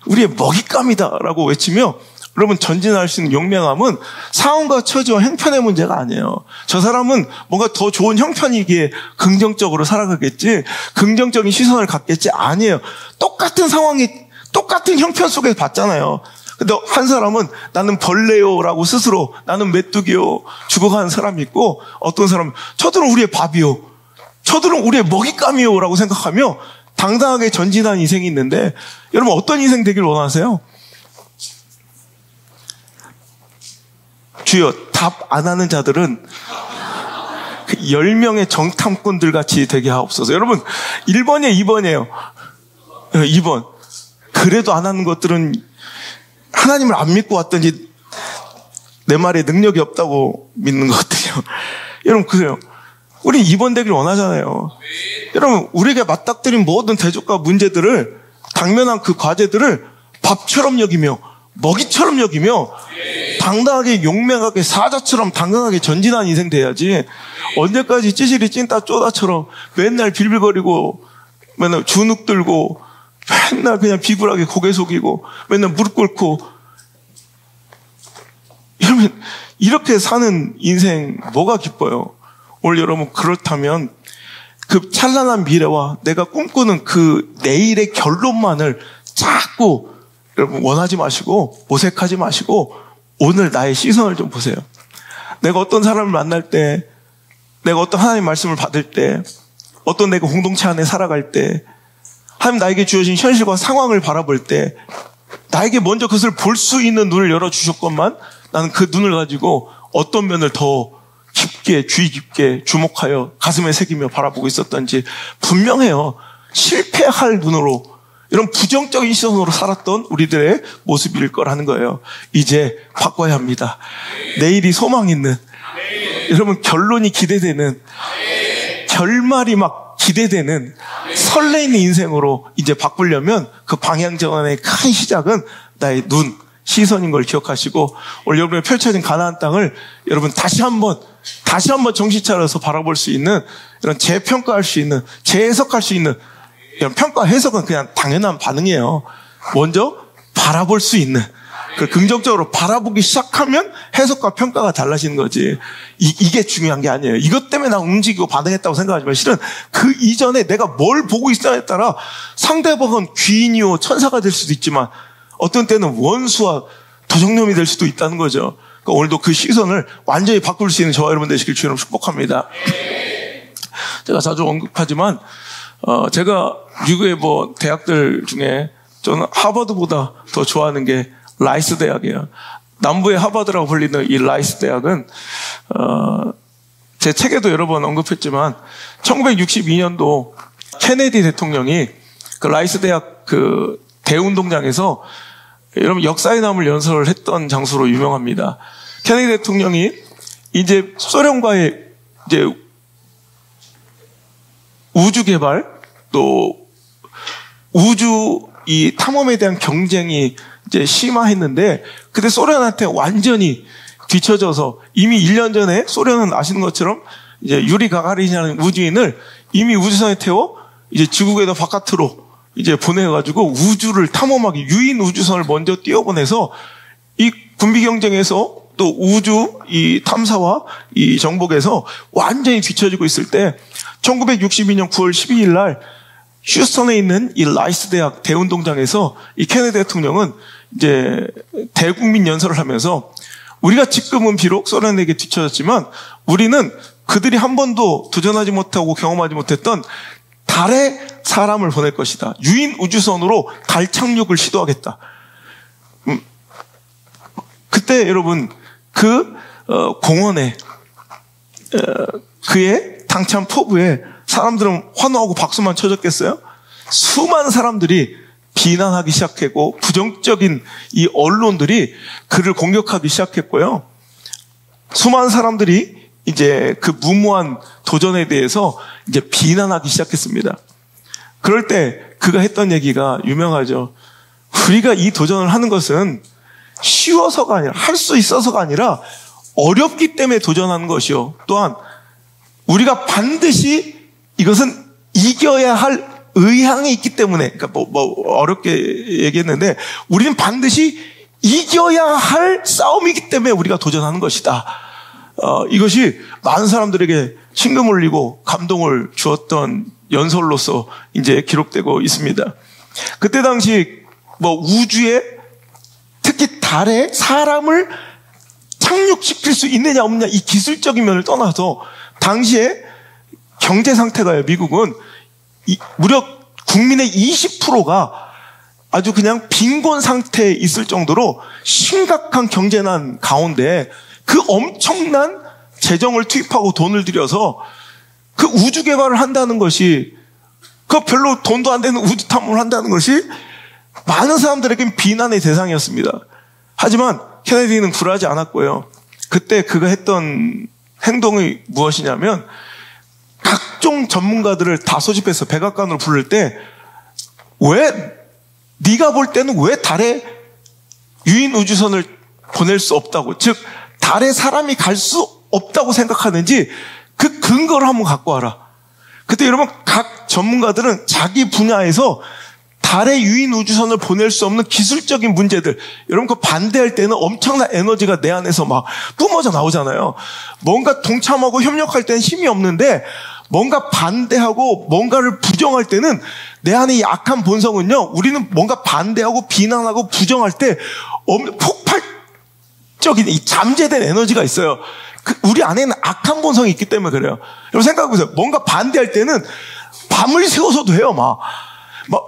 우리의 먹잇감이다라고 외치며, 여러분, 전진할 수 있는 용맹함은 상황과 처지와 형편의 문제가 아니에요. 저 사람은 뭔가 더 좋은 형편이기에 긍정적으로 살아가겠지, 긍정적인 시선을 갖겠지, 아니에요. 똑같은 상황이, 똑같은 형편 속에서 봤잖아요. 근데 한 사람은 나는 벌레요라고 스스로, 나는 메뚜기요 죽어가는 사람이 있고, 어떤 사람은 저들은 우리의 밥이요, 저들은 우리의 먹잇감이요라고 생각하며 당당하게 전진한 인생이 있는데, 여러분, 어떤 인생 되길 원하세요? 주여, 답 안 하는 자들은 10명의 정탐꾼들 같이 되게 하옵소서. 여러분, 1번이에요, 2번이에요. 2번. 그래도 안 하는 것들은 하나님을 안 믿고 왔더니 내 말에 능력이 없다고 믿는 것들이요. 여러분, 그래요. 우리 2번 되길 원하잖아요. 여러분, 우리에게 맞닥뜨린 모든 대적과 문제들을, 당면한 그 과제들을 밥처럼 여기며 먹이처럼 여기며 당당하게 용맹하게 사자처럼 당당하게 전진한 인생 돼야지, 언제까지 찌질이 찐따 쪼다처럼 맨날 빌빌거리고 맨날 주눅 들고 맨날 그냥 비굴하게 고개 숙이고 맨날 무릎 꿇고, 이러면 이렇게 사는 인생 뭐가 기뻐요? 오늘 여러분, 그렇다면 그 찬란한 미래와 내가 꿈꾸는 그 내일의 결론만을 자꾸 여러분 원하지 마시고 모색하지 마시고 오늘 나의 시선을 좀 보세요. 내가 어떤 사람을 만날 때, 내가 어떤 하나님의 말씀을 받을 때, 어떤 내가 공동체 안에 살아갈 때, 하나님 나에게 주어진 현실과 상황을 바라볼 때 나에게 먼저 그것을 볼 수 있는 눈을 열어주셨건만 나는 그 눈을 가지고 어떤 면을 더 깊게, 주의 깊게 주목하여 가슴에 새기며 바라보고 있었던지 분명해요. 실패할 눈으로, 이런 부정적인 시선으로 살았던 우리들의 모습일 거라는 거예요. 이제 바꿔야 합니다. 내일이 소망 있는, 여러분, 결론이 기대되는, 결말이 막 기대되는 설레이는 인생으로 이제 바꾸려면 그 방향 전환의 큰 시작은 나의 눈, 시선인 걸 기억하시고, 오늘 여러분의 펼쳐진 가나안 땅을 여러분 다시 한번 정신 차려서 바라볼 수 있는, 이런 재평가할 수 있는, 재해석할 수 있는, 이런 평가 해석은 그냥 당연한 반응이에요. 먼저 바라볼 수 있는, 그 긍정적으로 바라보기 시작하면 해석과 평가가 달라지는 거지. 이게 중요한 게 아니에요. 이것 때문에 나 움직이고 반응했다고 생각하지만 실은 그 이전에 내가 뭘 보고 있어야에 따라 상대방은 귀인이요 천사가 될 수도 있지만 어떤 때는 원수와 도적놈이 될 수도 있다는 거죠. 그러니까 오늘도 그 시선을 완전히 바꿀 수 있는 저와 여러분 되시길 주님 축복합니다. 제가 자주 언급하지만 제가 미국의 대학들 중에 저는 하버드보다 더 좋아하는 게 라이스 대학이에요. 남부의 하버드라고 불리는 이 라이스 대학은 제 책에도 여러 번 언급했지만 1962년도 케네디 대통령이 그 라이스 대학 그 대운동장에서 여러분 역사에 남을 연설을 했던 장소로 유명합니다. 케네디 대통령이 이제 소련과의 이제 우주 개발 또 우주 이 탐험에 대한 경쟁이 이제 심화했는데 그때 소련한테 완전히 뒤처져서 이미 1년 전에 소련은 아시는 것처럼 이제 유리 가가린이라는 우주인을 이미 우주선에 태워 이제 지구궤도 바깥으로 이제 보내가지고 우주를 탐험하기 유인 우주선을 먼저 띄워보내서 이 군비 경쟁에서 또 우주 이 탐사와 이 정복에서 완전히 뒤처지고 있을 때 1962년 9월 12일 날 휴스턴에 있는 이 라이스 대학 대운동장에서 이 케네디 대통령은 이제 대국민 연설을 하면서 우리가 지금은 비록 소련에게 뒤처졌지만 우리는 그들이 한 번도 도전하지 못하고 경험하지 못했던 달에 사람을 보낼 것이다. 유인 우주선으로 달 착륙을 시도하겠다. 그때 여러분 그 공원에 그의 당찬 포부에 사람들은 환호하고 박수만 쳐줬겠어요? 수많은 사람들이 비난하기 시작했고 부정적인 이 언론들이 그를 공격하기 시작했고요. 수많은 사람들이 이제 그 무모한 도전에 대해서 이제 비난하기 시작했습니다. 그럴 때 그가 했던 얘기가 유명하죠. 우리가 이 도전을 하는 것은 쉬워서가 아니라 할 수 있어서가 아니라 어렵기 때문에 도전하는 것이요. 또한 우리가 반드시 이것은 이겨야 할 의향이 있기 때문에 그러니까 뭐 어렵게 얘기했는데 우리는 반드시 이겨야 할 싸움이기 때문에 우리가 도전하는 것이다. 이것이 많은 사람들에게 심금을 울리고 감동을 주었던 연설로서 이제 기록되고 있습니다. 그때 당시 뭐 우주에 특히 달에 사람을 착륙시킬 수 있느냐 없느냐 이 기술적인 면을 떠나서 당시에 경제 상태가요. 미국은 무려 국민의 20%가 아주 그냥 빈곤 상태에 있을 정도로 심각한 경제난 가운데 그 엄청난 재정을 투입하고 돈을 들여서 그 우주 개발을 한다는 것이 그 별로 돈도 안 되는 우주 탐험을 한다는 것이 많은 사람들에겐 비난의 대상이었습니다. 하지만 케네디는 굴하지 않았고요. 그때 그가 했던 행동이 무엇이냐면 각종 전문가들을 다 소집해서 백악관으로 부를 때 왜 네가 볼 때는 왜 달에 유인 우주선을 보낼 수 없다고 즉 달에 사람이 갈 수 없다고 생각하는지 그 근거를 한번 갖고 와라. 그때 여러분 각 전문가들은 자기 분야에서 달에 유인 우주선을 보낼 수 없는 기술적인 문제들 여러분 그 반대할 때는 엄청난 에너지가 내 안에서 막 뿜어져 나오잖아요. 뭔가 동참하고 협력할 때는 힘이 없는데 뭔가 반대하고 뭔가를 부정할 때는 내 안에 이 악한 본성은요 우리는 뭔가 반대하고 비난하고 부정할 때 폭발적인 이 잠재된 에너지가 있어요. 우리 안에는 악한 본성이 있기 때문에 그래요. 여러분 생각해보세요. 뭔가 반대할 때는 밤을 새워서도 해요. 막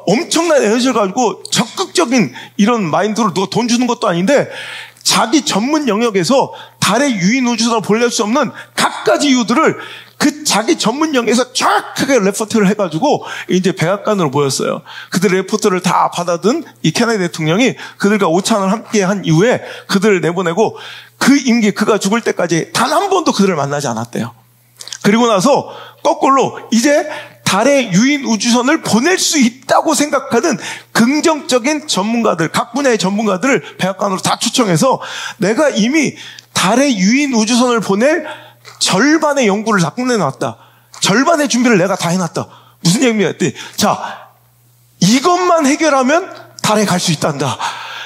엄청난 에너지를 가지고 적극적인 이런 마인드로 누가 돈 주는 것도 아닌데 자기 전문 영역에서 달에 유인 우주선을 보낼 수 없는 갖가지 이유들을 그 자기 전문 영역에서 정확하게 레포트를 해가지고 이제 백악관으로 모였어요. 그들 레포트를 다 받아든 이 케네디 대통령이 그들과 오찬을 함께 한 이후에 그들을 내보내고 그 임기 그가 죽을 때까지 단 한 번도 그들을 만나지 않았대요. 그리고 나서 거꾸로 이제 달에 유인 우주선을 보낼 수 있다고 생각하는 긍정적인 전문가들, 각 분야의 전문가들을 백악관으로 다 초청해서 내가 이미 달에 유인 우주선을 보낼 절반의 연구를 다 끝내놨다. 절반의 준비를 내가 다 해놨다. 무슨 얘기냐 했더니 자 이것만 해결하면 달에 갈 수 있단다.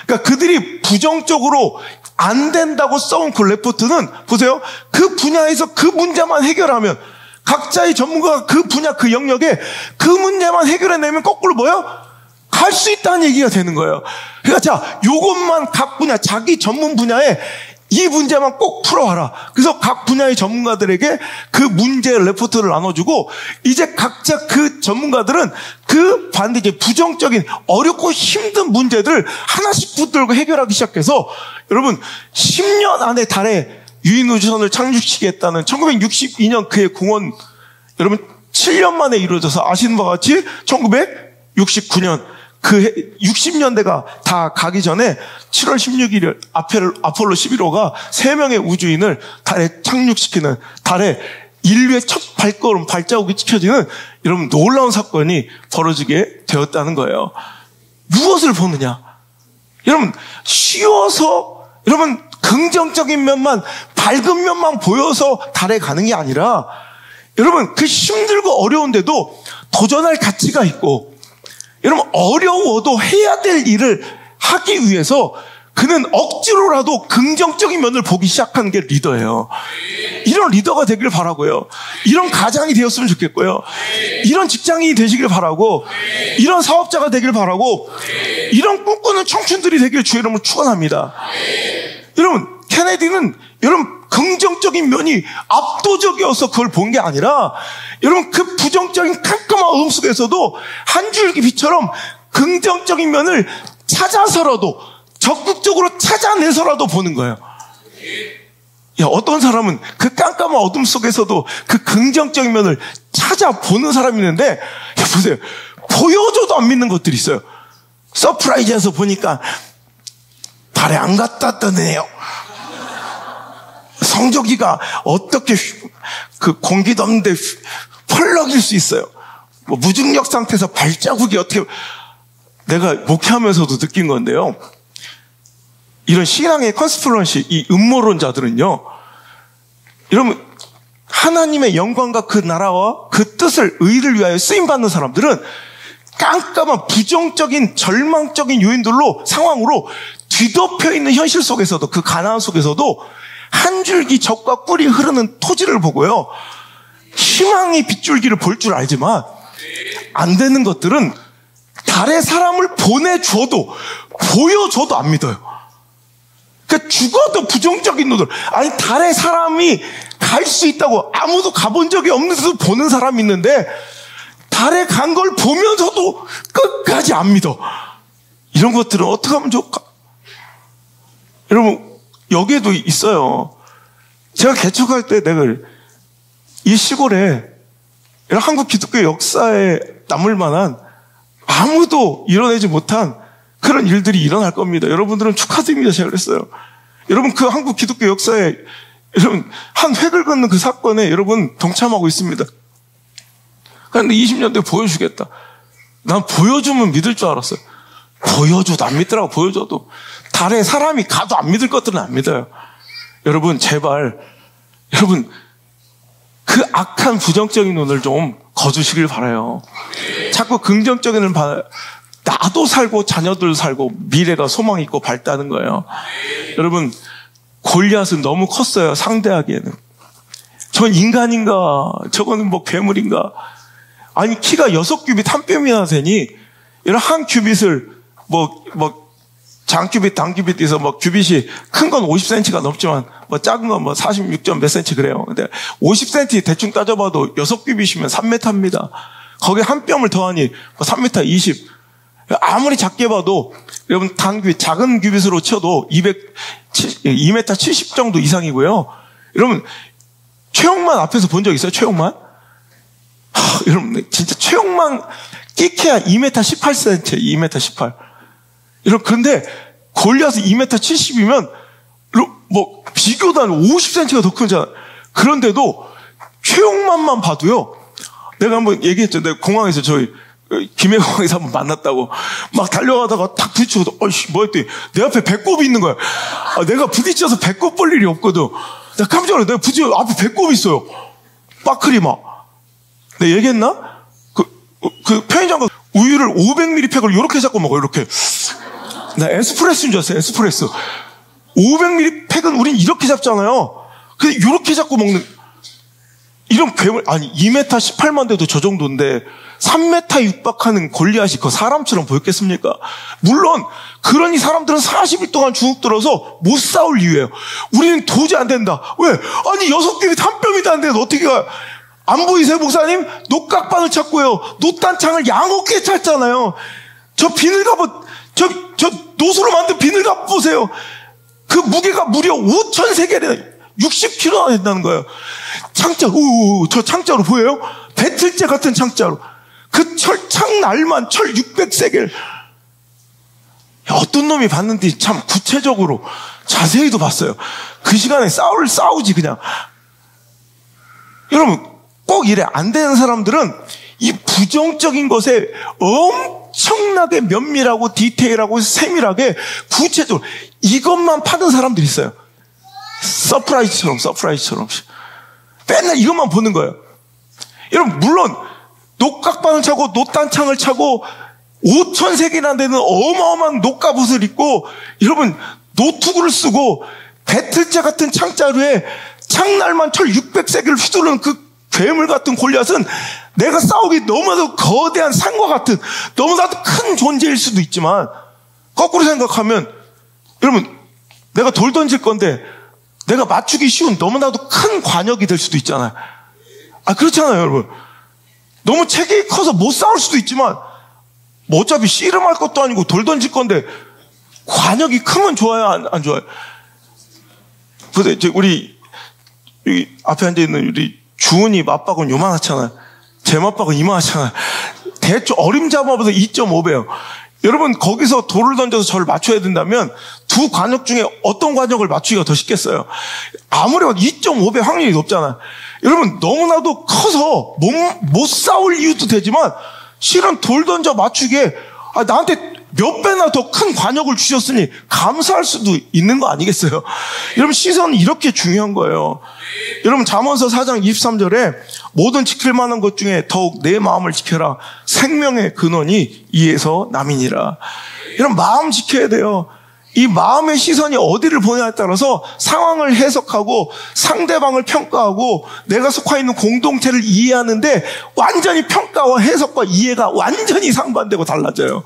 그러니까 그들이 부정적으로 안 된다고 써온 그 레포트는 보세요. 그 분야에서 그 문제만 해결하면 각자의 전문가가 그 분야 그 영역에 그 문제만 해결해내면 거꾸로 뭐예요? 갈 수 있다는 얘기가 되는 거예요. 그러니까 자 요것만 각 분야 자기 전문 분야에 이 문제만 꼭 풀어와라. 그래서 각 분야의 전문가들에게 그 문제 레포트를 나눠주고 이제 각자 그 전문가들은 그 반드시 부정적인 어렵고 힘든 문제들 하나씩 붙들고 해결하기 시작해서 여러분 10년 안에 달에 유인우주선을 착륙시키겠다는 1962년 그의 공헌 여러분 7년 만에 이루어져서 아시는 바와 같이 1969년 그 60년대가 다 가기 전에 7월 16일 아폴로 11호가 3명의 우주인을 달에 착륙시키는 달에 인류의 첫 발걸음 발자국이 찍혀지는 여러분 놀라운 사건이 벌어지게 되었다는 거예요. 무엇을 보느냐? 여러분 쉬워서 여러분 긍정적인 면만 밝은 면만 보여서 달에 가는 게 아니라 여러분 그 힘들고 어려운데도 도전할 가치가 있고 여러분 어려워도 해야 될 일을 하기 위해서 그는 억지로라도 긍정적인 면을 보기 시작하는 게 리더예요. 이런 리더가 되길 바라고요. 이런 가장이 되었으면 좋겠고요. 이런 직장인이 되시길 바라고 이런 사업자가 되길 바라고 이런 꿈꾸는 청춘들이 되길 주의 이름으로 축원합니다. 여러분 케네디는 여러분 긍정적인 면이 압도적이어서 그걸 본 게 아니라 여러분 그 부정적인 깜깜한 어둠 속에서도 한 줄기 빛처럼 긍정적인 면을 찾아서라도 적극적으로 찾아내서라도 보는 거예요. 야, 어떤 사람은 그 깜깜한 어둠 속에서도 그 긍정적인 면을 찾아보는 사람이 있는데 야, 보세요. 보여줘도 안 믿는 것들이 있어요. 서프라이즈에서 보니까 달에 안 갔다 왔다네요. 성조기가 어떻게 그 공기도 없는데 펄럭일 수 있어요. 뭐 무중력 상태에서 발자국이 어떻게 내가 목회하면서도 느낀 건데요. 이런 신앙의 컨스피런시 이 음모론자들은요. 여러분 하나님의 영광과 그 나라와 그 뜻을 의를 위하여 쓰임받는 사람들은 깜깜한 부정적인 절망적인 요인들로 상황으로 뒤덮여 있는 현실 속에서도 그 가난한 속에서도 한 줄기 적과 꿀이 흐르는 토지를 보고요. 희망의 빗줄기를 볼 줄 알지만 안 되는 것들은 달에 사람을 보내줘도 보여줘도 안 믿어요. 그러니까 죽어도 부정적인 놈들. 아니 달에 사람이 갈 수 있다고 아무도 가본 적이 없는데도 보는 사람이 있는데 달에 간 걸 보면서도 끝까지 안 믿어. 이런 것들은 어떻게 하면 좋을까? 여러분 여기에도 있어요. 제가 개척할 때 내가 이 시골에 한국 기독교 역사에 남을 만한 아무도 이뤄내지 못한 그런 일들이 일어날 겁니다. 여러분들은 축하드립니다. 제가 그랬어요. 여러분 그 한국 기독교 역사에 여러분 한 획을 긋는 그 사건에 여러분 동참하고 있습니다. 그런데 20년대 보여주겠다. 난 보여주면 믿을 줄 알았어요. 보여줘도 안 믿더라고. 보여줘도 달에 사람이 가도 안 믿을 것들은 안 믿어요. 여러분 제발 여러분 그 악한 부정적인 눈을 좀 거두시길 바라요. 자꾸 긍정적인 눈을 봐요. 나도 살고 자녀들 살고 미래가 소망이 있고 밝다는 거예요. 여러분 골리앗은 너무 컸어요. 상대하기에는. 전 인간인가 저거는 뭐 괴물인가. 아니 키가 6규빗 한 뼘이나 되니 이런 한 규빗을 뭐 장규빗 단규빗에서 뭐 규빗이 큰 건 50cm가 넘지만 뭐 작은 건 뭐 46점 몇 cm 그래요. 근데 50cm 대충 따져봐도 6규빗이면 3m입니다. 거기에 한 뼘을 더하니 뭐 3m 20. 아무리 작게 봐도 여러분 단규빗 작은 규빗으로 쳐도 2m 70 정도 이상이고요. 여러분 최홍만 앞에서 본 적 있어요? 최홍만? 여러분 진짜 최홍만 끼케야 2m 18cm 2m 18. 여러분 그런데 골리앗은 2m 70이면 뭐 비교도 안 50cm가 더 크잖아. 그런데도 최홍만만 봐도요. 내가 한번 얘기했죠. 내가 공항에서 저희 김해공항에서 한번 만났다고 막 달려가다가 탁 부딪히고 어이씨 뭐였더니 내 앞에 배꼽이 있는 거야. 내가 부딪혀서 배꼽 볼 일이 없거든. 내가 깜짝 놀랐어. 내가 부딪혀 앞에 배꼽이 있어요. 빠크리 막. 내가 얘기했나? 그 편의점 가서 우유를 500ml 팩을 이렇게 잡고 먹어. 이렇게. 나 에스프레소인 줄 알았어요. 에스프레소. 500ml 팩은 우린 이렇게 잡잖아요. 근데 이렇게 잡고 먹는. 이런 괴물, 아니, 2m 18만 돼도 저 정도인데, 3m 육박하는 골리앗이 그 사람처럼 보였겠습니까? 물론, 그러니 사람들은 40일 동안 주눅 들어서 못 싸울 이유예요. 우리는 도저히 안 된다. 왜? 아니, 6개이 한 뼘이도 안 되는데 어떻게 가? 안 보이세요, 목사님? 녹각방을 찾고요. 노딴창을 양호하게 찾잖아요. 저 비늘 갑옷, 저 노수로 만든 비늘 갑옷 보세요. 그 무게가 무려 5,000세겔이나 60kg나 된다는 거예요. 창자, 저 창자로 보여요? 배틀제 같은 창자로. 그 철창 날만 철 600세겔. 어떤 놈이 봤는지 참 구체적으로 자세히도 봤어요. 그 시간에 싸우지 그냥. 여러분 꼭 이래 안 되는 사람들은 이 부정적인 것에 엄청나게 면밀하고 디테일하고 세밀하게 구체적으로 이것만 파는 사람들이 있어요. 서프라이즈처럼 맨날 이것만 보는 거예요. 여러분 물론 녹각방을 차고 노딴창을 차고 5,000세겔이나 되는 어마어마한 녹갑옷을 입고 여러분 노트구를 쓰고 배틀제 같은 창자루에 창날만 철 600세겔을 휘두르는 그 괴물 같은 골리앗은 내가 싸우기 너무나도 거대한 산과 같은 너무나도 큰 존재일 수도 있지만 거꾸로 생각하면 여러분 내가 돌 던질 건데 내가 맞추기 쉬운 너무나도 큰 관역이 될 수도 있잖아요. 그렇잖아요, 여러분. 너무 체격이 커서 못 싸울 수도 있지만 뭐 어차피 씨름할 것도 아니고 돌 던질 건데 관역이 크면 좋아요, 안 좋아요? 근데 우리 여기 앞에 앉아 있는 우리 주은이 맞박은 요만하잖아요. 제 맞박은 이만하잖아요. 대충 어림잡아봐도 2.5배요. 여러분 거기서 돌을 던져서 저를 맞춰야 된다면 두 관역 중에 어떤 관역을 맞추기가 더 쉽겠어요? 아무리 봐도 2.5배 확률이 높잖아요. 여러분 너무나도 커서 못 싸울 이유도 되지만 실은 돌 던져 맞추기에 나한테 몇 배나 더 큰 관역을 주셨으니 감사할 수도 있는 거 아니겠어요? 여러분 시선은 이렇게 중요한 거예요. 여러분 잠언서 4장 23절에 모든 지킬 만한 것 중에 더욱 내 마음을 지켜라. 생명의 근원이 이에서 남이니라. 여러분 마음 지켜야 돼요. 이 마음의 시선이 어디를 보냐에 따라서 상황을 해석하고 상대방을 평가하고 내가 속해 있는 공동체를 이해하는데 완전히 평가와 해석과 이해가 완전히 상반되고 달라져요.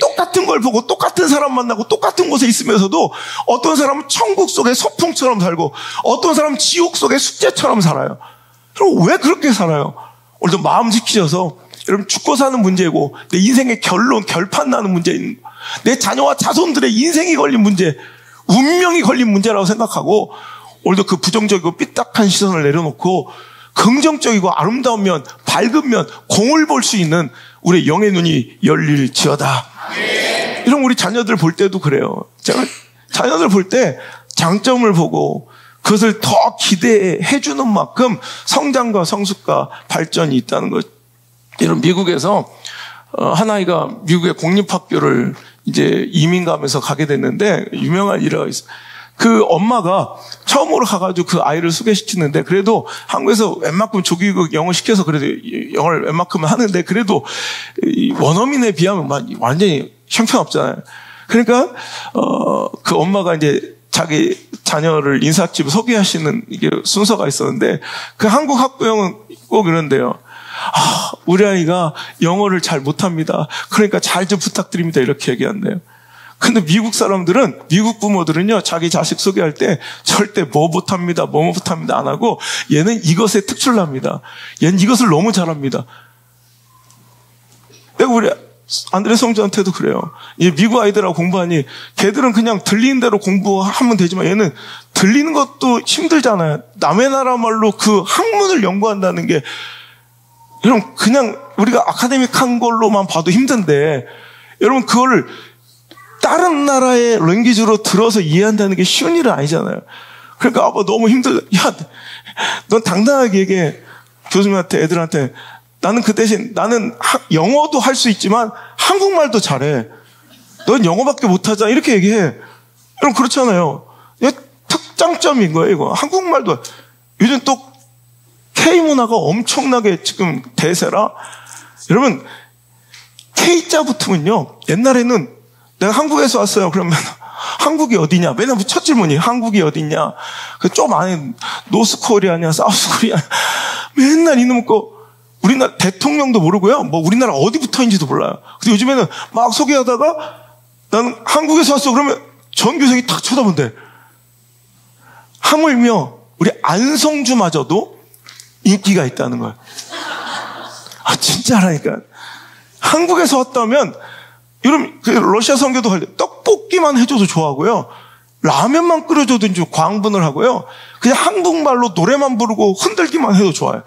똑같은 걸 보고 똑같은 사람 만나고 똑같은 곳에 있으면서도 어떤 사람은 천국 속의 소풍처럼 살고 어떤 사람은 지옥 속의 숙제처럼 살아요. 그럼 왜 그렇게 살아요? 오늘도 마음 지키셔서 여러분 죽고 사는 문제고 내 인생의 결판 나는 문제인 내 자녀와 자손들의 인생이 걸린 문제, 운명이 걸린 문제라고 생각하고 오늘도 그 부정적이고 삐딱한 시선을 내려놓고 긍정적이고 아름다운 면, 밝은 면, 공을 볼 수 있는 우리의 영의 눈이 열릴지어다. 이런 우리 자녀들 볼 때도 그래요. 제가 자녀들 볼 때 장점을 보고 그것을 더 기대해 주는 만큼 성장과 성숙과 발전이 있다는 것. 이런 미국에서 한 아이가 미국의 공립학교를 이제 이민 가면서 가게 됐는데 유명한 일화가 있어요. 그 엄마가 처음으로 가가지고 그 아이를 소개시키는데 그래도 한국에서 웬만큼 조기교육 영어 시켜서 그래도 영어를 웬만큼은 하는데 그래도 원어민에 비하면 완전히 형편없잖아요. 그러니까 그 엄마가 이제 자기 자녀를 인사집에 소개하시는 이게 순서가 있었는데 그 한국 학부형은 꼭 이런데요. 우리 아이가 영어를 잘 못합니다. 그러니까 잘 좀 부탁드립니다. 이렇게 얘기한대요. 근데 미국 사람들은, 미국 부모들은요, 자기 자식 소개할 때 절대 뭐 못합니다, 뭐 못합니다 안 하고 얘는 이것에 특출납니다. 얘는 이것을 너무 잘합니다. 내가 우리 안드레 성주한테도 그래요. 이 미국 아이들하고 공부하니 걔들은 그냥 들리는 대로 공부하면 되지만 얘는 들리는 것도 힘들잖아요. 남의 나라 말로 그 학문을 연구한다는 게 여러분 그냥 우리가 아카데믹한 걸로만 봐도 힘든데 여러분 그걸 다른 나라의 랭귀지로 들어서 이해한다는 게 쉬운 일은 아니잖아요. 그러니까 너무 힘들다. 야, 넌 당당하게 얘기해. 교수님한테 애들한테 나는 그 대신 나는 영어도 할 수 있지만 한국말도 잘해. 넌 영어밖에 못하잖아. 이렇게 얘기해. 여러분 그렇잖아요. 특장점인 거예요. 이거 한국말도 요즘 또 K문화가 엄청나게 지금 대세라. 여러분 K자 붙으면요. 옛날에는 내가 한국에서 왔어요. 그러면 한국이 어디냐? 맨날 첫 질문이 한국이 어디냐? 그 좀 안에 노스코리아냐, 사우스코리아. 맨날 이놈 거 우리나라 대통령도 모르고요. 뭐 우리나라 어디부터인지도 몰라요. 근데 요즘에는 막 소개하다가 나는 한국에서 왔어. 그러면 전교생이 탁 쳐다본대. 하물며 우리 안성주마저도 인기가 있다는 거예요. 아, 진짜라니까. 한국에서 왔다면, 여러분, 러시아 선교도 할 때 떡볶이만 해줘도 좋아하고요. 라면만 끓여줘도 이제 광분을 하고요. 그냥 한국말로 노래만 부르고 흔들기만 해도 좋아요.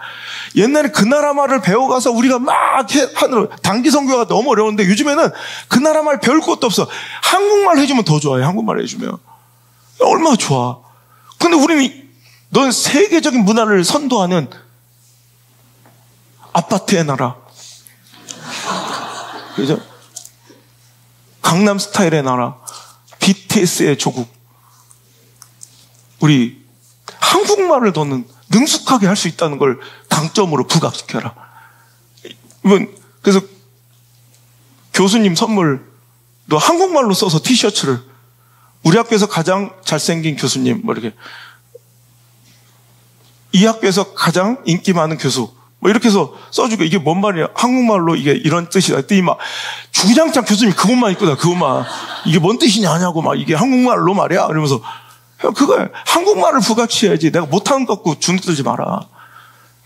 옛날에 그 나라 말을 배워가서 우리가 막 하는 단기 선교가 너무 어려운데 요즘에는 그 나라 말 배울 것도 없어. 한국말 해주면 더 좋아요. 한국말 해주면. 얼마나 좋아. 근데 우리는 넌 세계적인 문화를 선도하는 아파트의 나라. 그죠? 강남 스타일의 나라. BTS의 조국. 우리 한국말을 너는 능숙하게 할 수 있다는 걸 강점으로 부각시켜라. 그래서 교수님 선물, 너 한국말로 써서 티셔츠를 우리 학교에서 가장 잘생긴 교수님, 뭐 이렇게 이 학교에서 가장 인기 많은 교수, 뭐 이렇게 해서 써주고 이게 뭔 말이야? 한국말로 이게 이런 뜻이다. 했더니 막 주장창 교수님이 그것만 있구나, 그것만. 이게 뭔 뜻이냐 하냐고 막 이게 한국말로 말이야? 이러면서 그거야. 한국말을 부각시해야지. 내가 못하는 것 갖고 주눅들지 마라.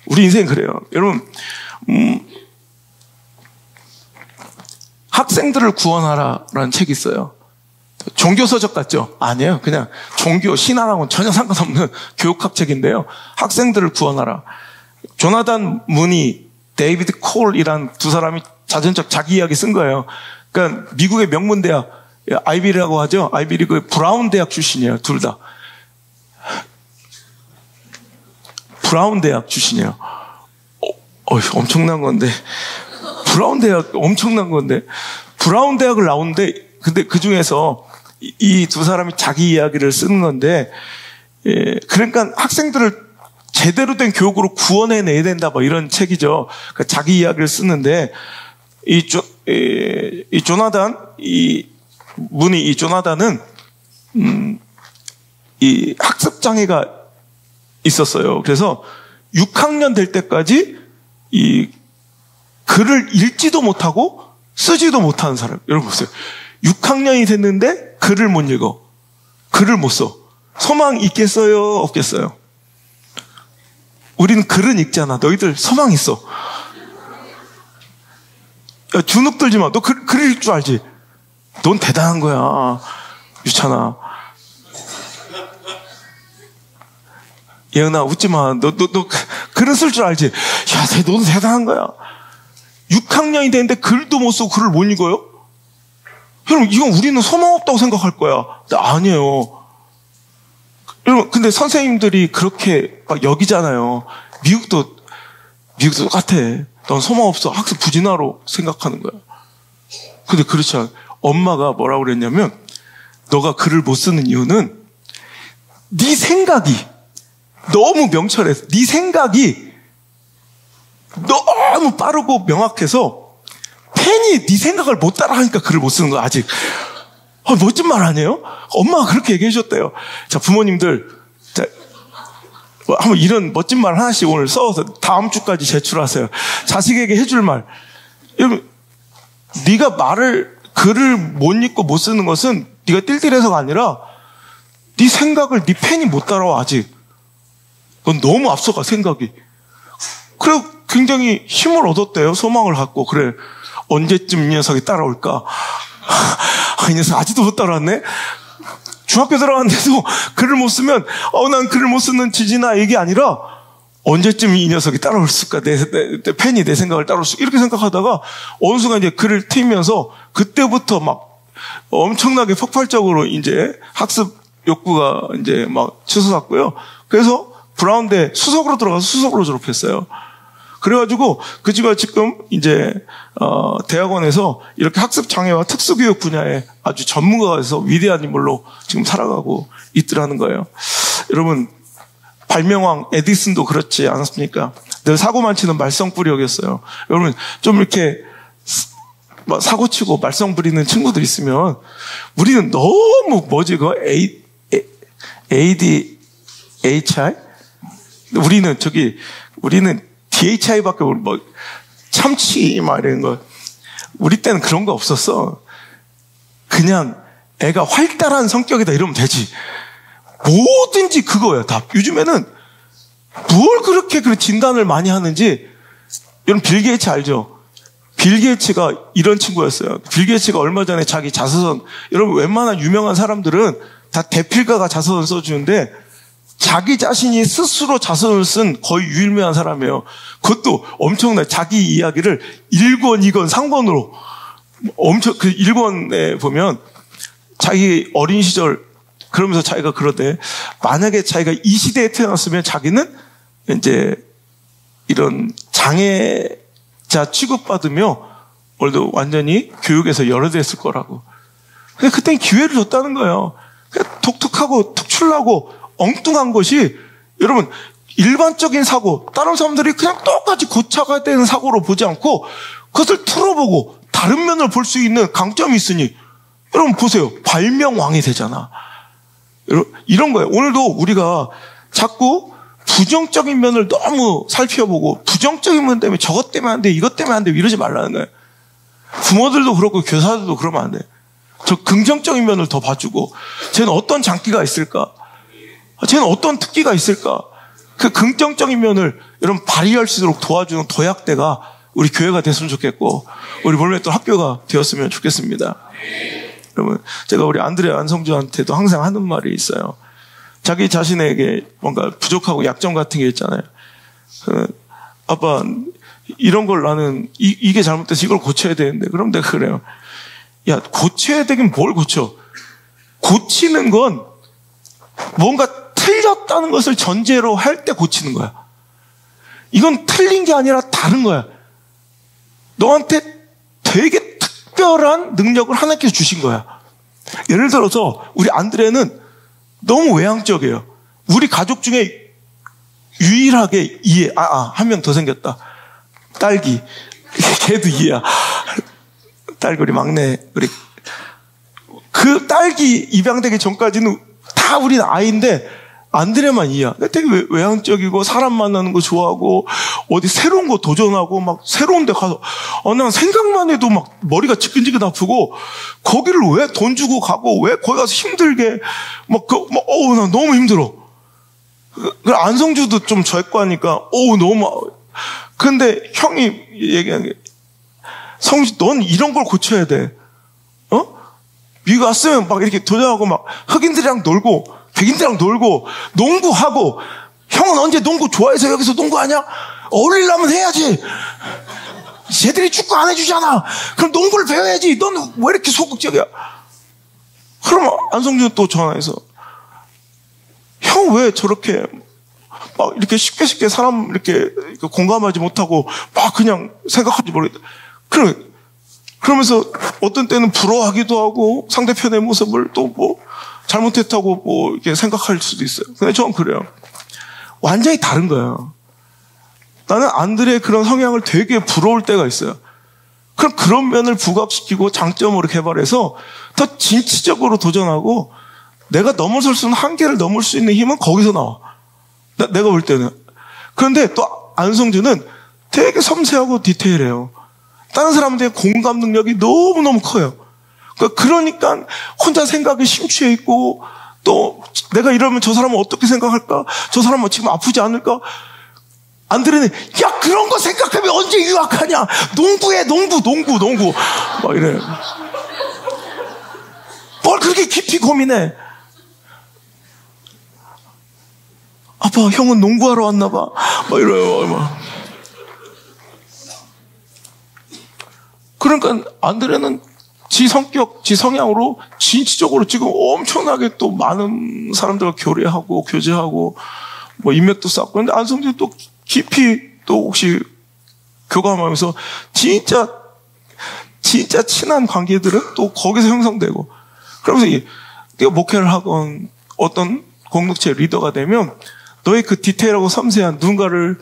우리 인생 그래요. 여러분, 학생들을 구원하라라는 책이 있어요. 종교서적 같죠? 아니에요. 그냥 종교, 신앙하고는 전혀 상관없는 교육학 책인데요. 학생들을 구원하라. 조나단 무니, 데이비드 콜이란 두 사람이 자전적 자기 이야기 쓴 거예요. 그러니까 미국의 명문대학, 아이비리라고 하죠. 아이비리그 브라운 대학 출신이에요. 둘 다. 브라운 대학 출신이에요. 엄청난 건데. 브라운 대학 엄청난 건데. 브라운 대학을 나오는데 근데 그 중에서 이 두 사람이 자기 이야기를 쓰는 건데, 그러니까 학생들을 제대로 된 교육으로 구원해내야 된다, 뭐 이런 책이죠. 그러니까 자기 이야기를 쓰는데, 이 조나단, 이 조나단은, 이 학습장애가 있었어요. 그래서 6학년 될 때까지 이 글을 읽지도 못하고 쓰지도 못하는 사람. 여러분 보세요. 6학년이 됐는데 글을 못 읽어. 글을 못 써. 소망 있겠어요? 없겠어요? 우리는 글은 읽잖아. 너희들 소망 있어. 야, 주눅 들지 마. 너 글 읽을 줄 알지? 넌 대단한 거야. 유찬아. 예은아, 웃지 마. 너 글은 쓸 줄 알지? 야, 너는 대단한 거야. 6학년이 됐는데 글도 못 쓰고 글을 못 읽어요? 여러분, 이건 우리는 소망 없다고 생각할 거야. 아니에요. 여러분, 근데 선생님들이 그렇게 막 여기잖아요. 미국도 똑같아. 넌 소망 없어. 학습 부진하로 생각하는 거야. 근데 그렇지 않아. 엄마가 뭐라고 그랬냐면, 너가 글을 못 쓰는 이유는 네 생각이 너무 명철해서, 네 생각이 너무 빠르고 명확해서 펜이 네 생각을 못 따라하니까 글을 못 쓰는 거야, 아직. 멋진 말 아니에요? 엄마가 그렇게 얘기해 줬대요. 자, 부모님들, 자, 한번 이런 멋진 말 하나씩 오늘 써서 다음 주까지 제출하세요. 자식에게 해줄 말. 여러분, 네가 글을 못 읽고 못 쓰는 것은 네가 띨띨해서가 아니라 네 생각을 네 펜이 못 따라와, 아직. 넌 너무 앞서가, 생각이. 그래, 굉장히 힘을 얻었대요. 소망을 갖고. 그래, 언제쯤 이 녀석이 따라올까? 이 녀석 아직도 못 따라왔네? 중학교 들어갔는데도 글을 못 쓰면, 난 글을 못 쓰는 지지나 이게 아니라, 언제쯤 이 녀석이 따라올 수가? 내 펜이 내 생각을 따라올 수, 이렇게 생각하다가, 어느 순간 이제 글을 트이면서, 그때부터 막 엄청나게 폭발적으로 이제 학습 욕구가 이제 막 치솟았고요. 그래서 브라운대 수석으로 들어가서 수석으로 졸업했어요. 그래가지고 그 친구가 지금 이제 대학원에서 이렇게 학습 장애와 특수교육 분야에 아주 전문가가 돼서 위대한 인물로 지금 살아가고 있더라는 거예요. 여러분, 발명왕 에디슨도 그렇지 않았습니까? 늘 사고만 치는 말썽꾸러기였어요. 여러분, 좀 이렇게 사고치고 말썽 부리는 친구들 있으면 우리는 너무 뭐지 그거 ADHI? 우리는 DHI밖에 뭐 참치 막 이런 거. 우리 때는 그런 거 없었어. 그냥 애가 활달한 성격이다 이러면 되지. 뭐든지 그거야 다. 요즘에는 뭘 그렇게 그 진단을 많이 하는지. 여러분 빌 게이츠 알죠? 빌 게이츠가 이런 친구였어요. 빌 게이츠가 얼마 전에 자기 자서전, 여러분 웬만한 유명한 사람들은 다 대필가가 자서전 써주는데 자기 자신이 스스로 자서전을 쓴 거의 유일무이한 사람이에요. 그것도 엄청나요. 자기 이야기를 1권, 2권, 3권으로 엄청, 그 1권에 보면 자기 어린 시절 그러면서 자기가 그러대. 만약에 자기가 이 시대에 태어났으면 자기는 이제 이런 장애자 취급받으며 오늘도 완전히 교육에서 열어댔을 거라고. 근데 그땐 기회를 줬다는 거예요. 독특하고 특출나고 엉뚱한 것이 여러분 일반적인 사고, 다른 사람들이 그냥 똑같이 고쳐가야 되는 사고로 보지 않고 그것을 틀어보고 다른 면을 볼 수 있는 강점이 있으니 여러분 보세요. 발명왕이 되잖아. 이런 거예요. 오늘도 우리가 자꾸 부정적인 면을 너무 살펴보고 부정적인 면 때문에 저것 때문에 안 돼, 이것 때문에 안 돼 이러지 말라는 거예요. 부모들도 그렇고 교사들도 그러면 안 돼. 저 긍정적인 면을 더 봐주고 쟤는 어떤 장기가 있을까? 쟤는 어떤 특기가 있을까? 그 긍정적인 면을 여러분 발휘할 수 있도록 도와주는 도약대가 우리 교회가 됐으면 좋겠고 우리 몰래또 학교가 되었으면 좋겠습니다. 여러분 제가 우리 안드레 안성주한테도 항상 하는 말이 있어요. 자기 자신에게 뭔가 부족하고 약점 같은 게 있잖아요. 아빠 이런 걸 나는 이게 잘못돼서 이걸 고쳐야 되는데 그럼 내가 그래요. 야 고쳐야 되긴 뭘 고쳐. 고치는 건 뭔가 틀렸다는 것을 전제로 할 때 고치는 거야. 이건 틀린 게 아니라 다른 거야. 너한테 되게 특별한 능력을 하나님께서 주신 거야. 예를 들어서 우리 안드레는 너무 외향적이에요. 우리 가족 중에 유일하게 한 명 더 생겼다. 딸기. 걔도 이해야. 딸기 우리 막내 우리 그 딸기 입양되기 전까지는 다 우리는 아이인데 안드레만 이해야. 되게 외향적이고 사람 만나는 거 좋아하고 어디 새로운 거 도전하고 막 새로운 데 가서 난 생각만 해도 막 머리가 지끈지끈 아프고 거기를 왜 돈 주고 가고 왜 거기 가서 힘들게 나 너무 힘들어. 그 안성주도 좀 저했과니까 너무 근데 형이 얘기하는 게 성주 넌 이런 걸 고쳐야 돼. 미국 왔으면 막 이렇게 도전하고 막 흑인들이랑 놀고 백인들이랑 놀고 농구하고 형은 언제 농구 좋아해서 여기서 농구하냐? 어울리려면 해야지. 쟤들이 축구 안 해주잖아. 그럼 농구를 배워야지. 넌 왜 이렇게 소극적이야? 그럼 안성준은 또 전화해서 형 왜 저렇게 막 이렇게 쉽게 사람 이렇게 공감하지 못하고 막 그냥 생각하지 모르겠다. 그러면서 어떤 때는 부러워하기도 하고 상대편의 모습을 또 뭐 잘못했다고 뭐 이렇게 생각할 수도 있어요. 근데 저는 그래요. 완전히 다른 거예요. 나는 안드레의 그런 성향을 되게 부러울 때가 있어요. 그럼 그런 면을 부각시키고 장점으로 개발해서 더 진취적으로 도전하고 내가 넘어설 수 있는 한계를 넘을 수 있는 힘은 거기서 나와. 내가 볼 때는. 그런데 또 안성주는 되게 섬세하고 디테일해요. 다른 사람들의 공감 능력이 너무너무 커요. 그러니까 혼자 생각에 심취해 있고 또 내가 이러면 저 사람은 어떻게 생각할까? 저 사람은 지금 아프지 않을까? 안드레는 야 그런 거 생각하면 언제 유학하냐? 농구해 농구 막 이래. 뭘 그렇게 깊이 고민해? 아빠 형은 농구하러 왔나 봐. 막 이래요. 막. 그러니까 안드레는 지 성격, 지 성향으로 진취적으로 지금 엄청나게 또 많은 사람들과 교류하고 교제하고 뭐 인맥도 쌓고 그런데 안성준이 또 깊이 또 혹시 교감하면서 진짜 친한 관계들은 또 거기서 형성되고 그러면서 네가 목회를 하건 어떤 공동체 리더가 되면 너의 그 디테일하고 섬세한 누군가를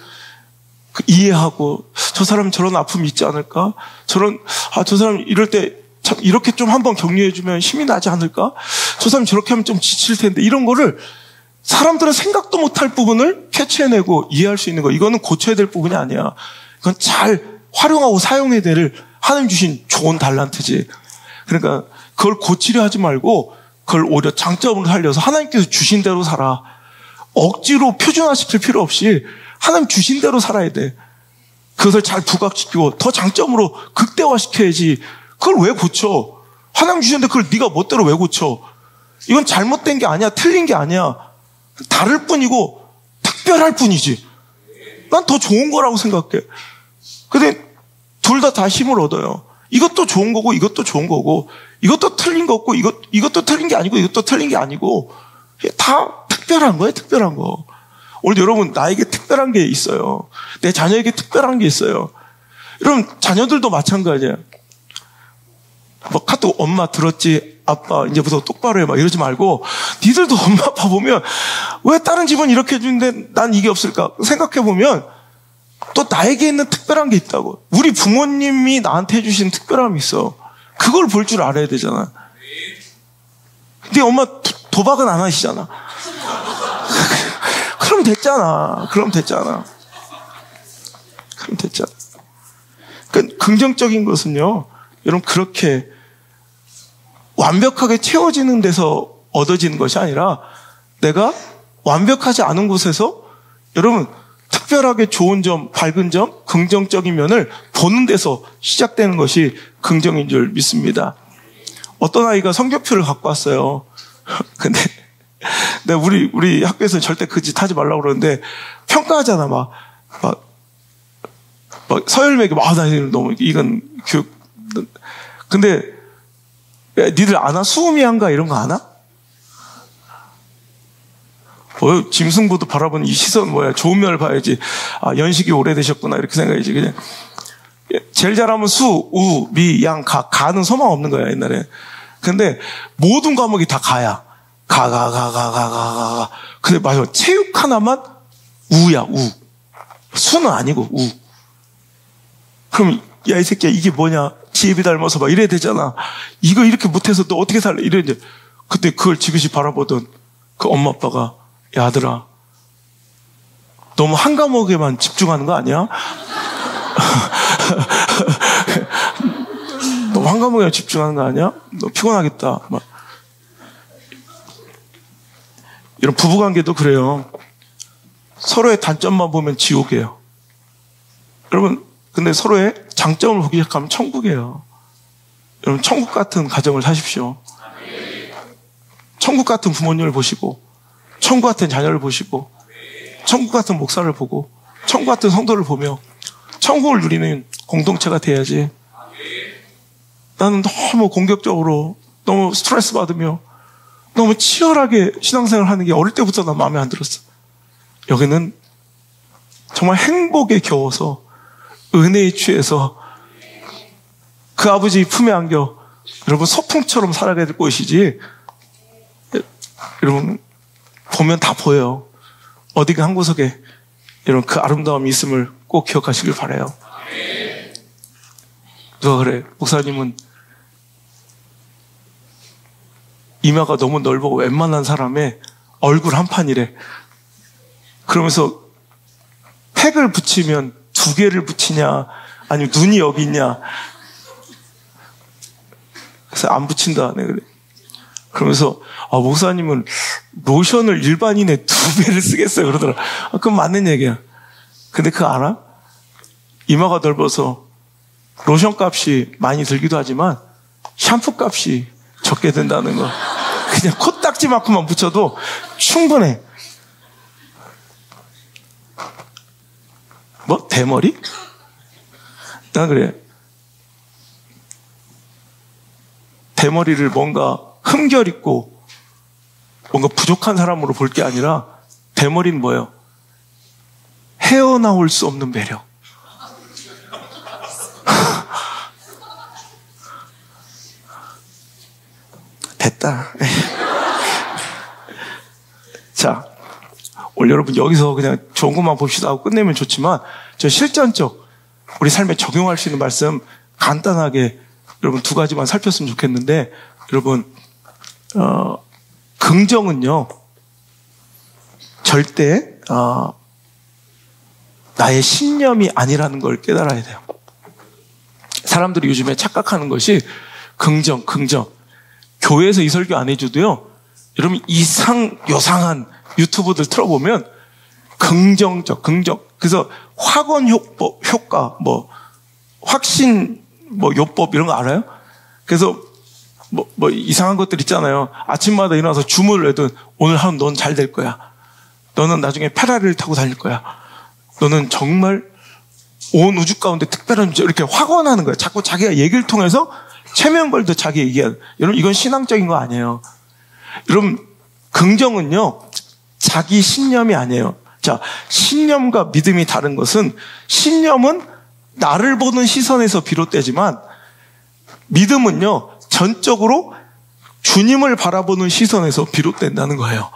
이해하고 저 사람 저런 아픔이 있지 않을까? 저 사람 이럴 때 참 이렇게 좀 한번 격려해주면 힘이 나지 않을까? 저 사람 저렇게 하면 좀 지칠 텐데 이런 거를 사람들은 생각도 못할 부분을 캐치해내고 이해할 수 있는 거, 이거는 고쳐야 될 부분이 아니야. 이건 잘 활용하고 사용해야 될 하나님 주신 좋은 달란트지. 그러니까 그걸 고치려 하지 말고 그걸 오히려 장점으로 살려서 하나님께서 주신 대로 살아. 억지로 표준화시킬 필요 없이 하나님 주신 대로 살아야 돼. 그것을 잘 부각시키고 더 장점으로 극대화시켜야지. 그걸 왜 고쳐? 하나님 주셨는데 그걸 네가 멋대로 왜 고쳐? 이건 잘못된 게 아니야. 틀린 게 아니야. 다를 뿐이고 특별할 뿐이지. 난 더 좋은 거라고 생각해. 근데 둘 다 힘을 얻어요. 이것도 좋은 거고 이것도 좋은 거고 이것도 틀린 거 없고 이것도 틀린 게 아니고 이것도 틀린 게 아니고 다 특별한 거예요. 특별한 거. 오늘 여러분 나에게 특별한 게 있어요. 내 자녀에게 특별한 게 있어요. 여러분 자녀들도 마찬가지예요. 뭐 카톡 엄마 들었지? 아빠 이제부터 똑바로 해 막 이러지 말고 니들도 엄마 아빠 보면 왜 다른 집은 이렇게 해주는데 난 이게 없을까? 생각해보면 또 나에게 있는 특별한 게 있다고. 우리 부모님이 나한테 해주신 특별함이 있어. 그걸 볼 줄 알아야 되잖아. 근데 엄마 도박은 안 하시잖아. 그럼 됐잖아. 그러니까 긍정적인 것은요, 여러분 그렇게 완벽하게 채워지는 데서 얻어지는 것이 아니라 내가 완벽하지 않은 곳에서 여러분 특별하게 좋은 점, 밝은 점, 긍정적인 면을 보는 데서 시작되는 것이 긍정인 줄 믿습니다. 어떤 아이가 성적표를 갖고 왔어요. 근데 내가 우리 학교에서 절대 그 짓 하지 말라고 그러는데 평가하잖아. 막 서열매기 막 나 너무 이건 교육. 근데 야, 니들 아나? 수음이한가 이런 거 아나? 짐승보도 바라보는 이 시선 뭐야? 좋은 면을 봐야지. 아, 연식이 오래되셨구나 이렇게 생각해야지. 그냥 제일 잘하면 수, 우, 미, 양, 가. 가는 소망 없는 거야 옛날에. 근데 모든 과목이 다 가야. 가. 근데 맞아. 체육 하나만 우야, 우. 수는 아니고 우. 그럼 야, 이 새끼야 이게 뭐냐? 지혜비 닮아서 막 이래야 되잖아. 이거 이렇게 못해서 너 어떻게 살래? 이래 이제. 그때 그걸 지그시 바라보던 그 엄마 아빠가 야, 아들아, 너무 한 과목에만 집중하는 거 아니야? 너무 한 과목에만 집중하는 거 아니야? 너 피곤하겠다. 막. 이런 부부관계도 그래요. 서로의 단점만 보면 지옥이에요. 여러분, 근데 서로의 장점을 보기 시작하면 천국이에요. 여러분, 천국 같은 가정을 사십시오. 천국 같은 부모님을 보시고, 천국 같은 자녀를 보시고, 천국 같은 목사를 보고, 천국 같은 성도를 보며, 천국을 누리는 공동체가 돼야지. 나는 너무 공격적으로, 너무 스트레스 받으며, 너무 치열하게 신앙생활 하는 게 어릴 때부터 난 마음에 안 들었어. 여기는 정말 행복에 겨워서, 은혜에 취해서, 그 아버지 품에 안겨, 여러분 소풍처럼 살아가야 될 곳이지. 여러분, 보면 다 보여요. 어디가 한 구석에 여러분 그 아름다움이 있음을 꼭 기억하시길 바라요. 누가 그래? 목사님은 이마가 너무 넓고 웬만한 사람의 얼굴 한 판이래. 그러면서 팩을 붙이면 2개를 붙이냐 아니면 눈이 여기 있냐. 그래서 안 붙인다. 네, 그래. 그러면서 목사님은 로션을 일반인의 2배를 쓰겠어요 그러더라. 그건 맞는 얘기야. 근데 그거 알아? 이마가 넓어서 로션 값이 많이 들기도 하지만 샴푸 값이 적게 든다는 거. 그냥 코딱지만큼만 붙여도 충분해. 뭐? 대머리? 난 그래. 대머리를 뭔가 흠결 있고 뭔가 부족한 사람으로 볼 게 아니라 대머리는 뭐예요? 헤어나올 수 없는 매력. 됐다. 자, 오늘 여러분 여기서 그냥 좋은 것만 봅시다 하고 끝내면 좋지만 저 실전적 우리 삶에 적용할 수 있는 말씀 간단하게 여러분 2가지만 살폈으면 좋겠는데 여러분 긍정은요 절대 나의 신념이 아니라는 걸 깨달아야 돼요. 사람들이 요즘에 착각하는 것이 긍정. 교회에서 이 설교 안 해줘도요, 여러분 요상한 유튜브들 틀어보면 긍정. 그래서 확언 효과, 확신, 요법 이런 거 알아요? 그래서 이상한 것들 있잖아요. 아침마다 일어나서 주문을 해도 오늘 하루 넌 잘 될 거야. 너는 나중에 페라리를 타고 다닐 거야. 너는 정말 온 우주 가운데 특별한 이렇게 확언하는 거예요. 자꾸 자기가 얘기를 통해서 체면 걸도 자기 얘기하는. 여러분, 이건 신앙적인 거 아니에요. 여러분, 긍정은요, 자기 신념이 아니에요. 자, 신념과 믿음이 다른 것은, 신념은 나를 보는 시선에서 비롯되지만, 믿음은요, 전적으로 주님을 바라보는 시선에서 비롯된다는 거예요.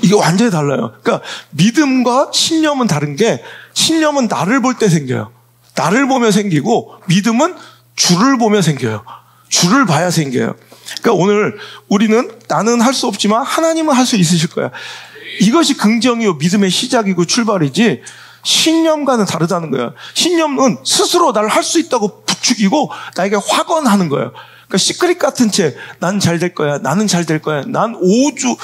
이게 완전히 달라요. 그러니까 믿음과 신념은 다른 게, 신념은 나를 볼 때 생겨요. 나를 보며 생기고, 믿음은 주를 보며 생겨요. 주를 봐야 생겨요. 그러니까 오늘 우리는 나는 할 수 없지만 하나님은 할 수 있으실 거야. 이것이 긍정이요 믿음의 시작이고 출발이지, 신념과는 다르다는 거예요. 신념은 스스로 나를 할 수 있다고 부추기고 나에게 확언하는 거예요. 그러니까 시크릿 같은 채 난 잘 될 거야. 나는 잘 될 거야. 난 우주